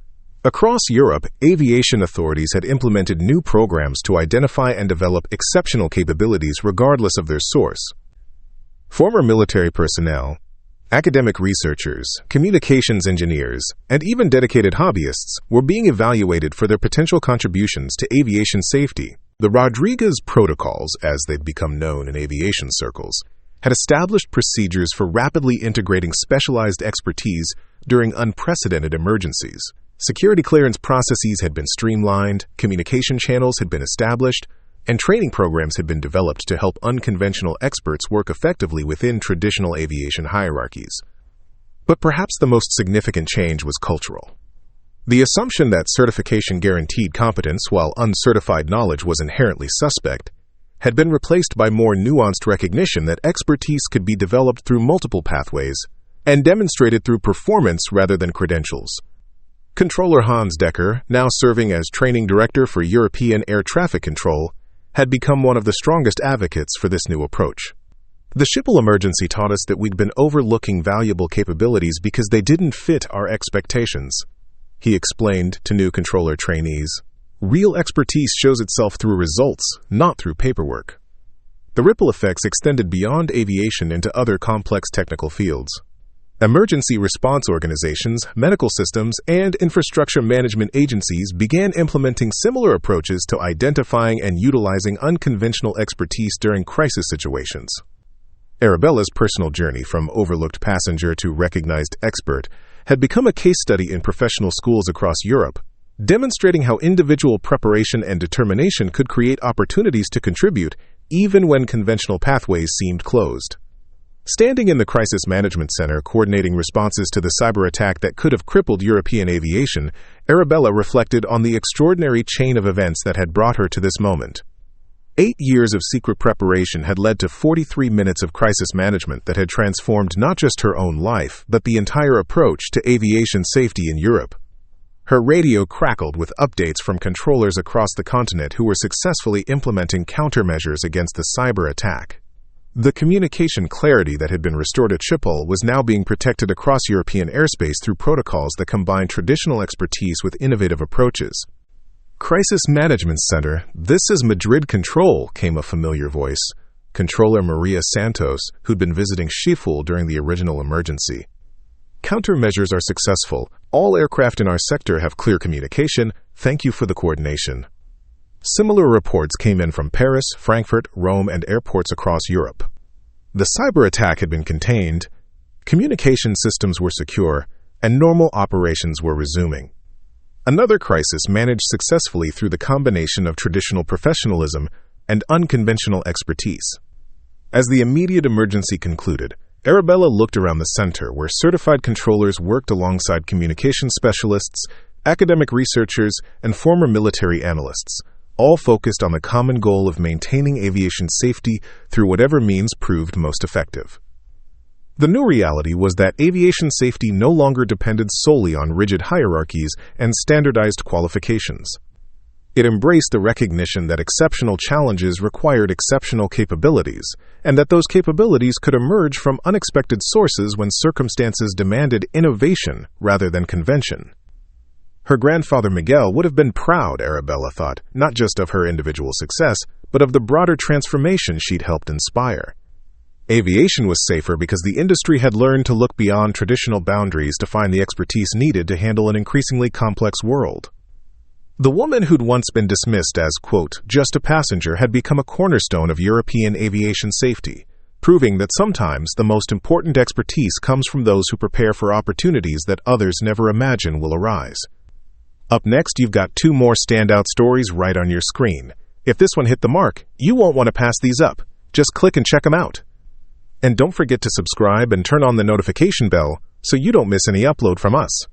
Across Europe, aviation authorities had implemented new programs to identify and develop exceptional capabilities regardless of their source. Former military personnel, academic researchers, communications engineers, and even dedicated hobbyists were being evaluated for their potential contributions to aviation safety. The Rodriguez protocols, as they'd become known in aviation circles, had established procedures for rapidly integrating specialized expertise during unprecedented emergencies. Security clearance processes had been streamlined, communication channels had been established, and training programs had been developed to help unconventional experts work effectively within traditional aviation hierarchies. But perhaps the most significant change was cultural. The assumption that certification guaranteed competence while uncertified knowledge was inherently suspect had been replaced by more nuanced recognition that expertise could be developed through multiple pathways and demonstrated through performance rather than credentials. Controller Hans Decker, now serving as training director for European air traffic control, had become one of the strongest advocates for this new approach. The Schiphol emergency taught us that we'd been overlooking valuable capabilities because they didn't fit our expectations, he explained to new controller trainees. Real expertise shows itself through results, not through paperwork. The ripple effects extended beyond aviation into other complex technical fields. Emergency response organizations, medical systems, and infrastructure management agencies began implementing similar approaches to identifying and utilizing unconventional expertise during crisis situations. Arabella's personal journey from overlooked passenger to recognized expert had become a case study in professional schools across Europe, demonstrating how individual preparation and determination could create opportunities to contribute even when conventional pathways seemed closed. Standing in the Crisis Management Center coordinating responses to the cyber attack that could have crippled European aviation, Arabella reflected on the extraordinary chain of events that had brought her to this moment. 8 years of secret preparation had led to 43 minutes of crisis management that had transformed not just her own life, but the entire approach to aviation safety in Europe. Her radio crackled with updates from controllers across the continent who were successfully implementing countermeasures against the cyber attack. The communication clarity that had been restored at Schiphol was now being protected across European airspace through protocols that combined traditional expertise with innovative approaches. Crisis Management Center, this is Madrid Control, came a familiar voice. Controller Maria Santos, who'd been visiting Schiphol during the original emergency. Countermeasures are successful. All aircraft in our sector have clear communication. Thank you for the coordination. Similar reports came in from Paris, Frankfurt, Rome, and airports across Europe. The cyber attack had been contained, communication systems were secure, and normal operations were resuming. Another crisis managed successfully through the combination of traditional professionalism and unconventional expertise. As the immediate emergency concluded, Arabella looked around the center where certified controllers worked alongside communication specialists, academic researchers, and former military analysts, all focused on the common goal of maintaining aviation safety through whatever means proved most effective. The new reality was that aviation safety no longer depended solely on rigid hierarchies and standardized qualifications. It embraced the recognition that exceptional challenges required exceptional capabilities, and that those capabilities could emerge from unexpected sources when circumstances demanded innovation rather than convention. Her grandfather Miguel would have been proud, Arabella thought, not just of her individual success, but of the broader transformation she'd helped inspire. Aviation was safer because the industry had learned to look beyond traditional boundaries to find the expertise needed to handle an increasingly complex world. The woman who'd once been dismissed as, quote, just a passenger had become a cornerstone of European aviation safety, proving that sometimes the most important expertise comes from those who prepare for opportunities that others never imagine will arise. Up next, you've got two more standout stories right on your screen. If this one hit the mark, you won't want to pass these up. Just click and check them out. And don't forget to subscribe and turn on the notification bell so you don't miss any upload from us.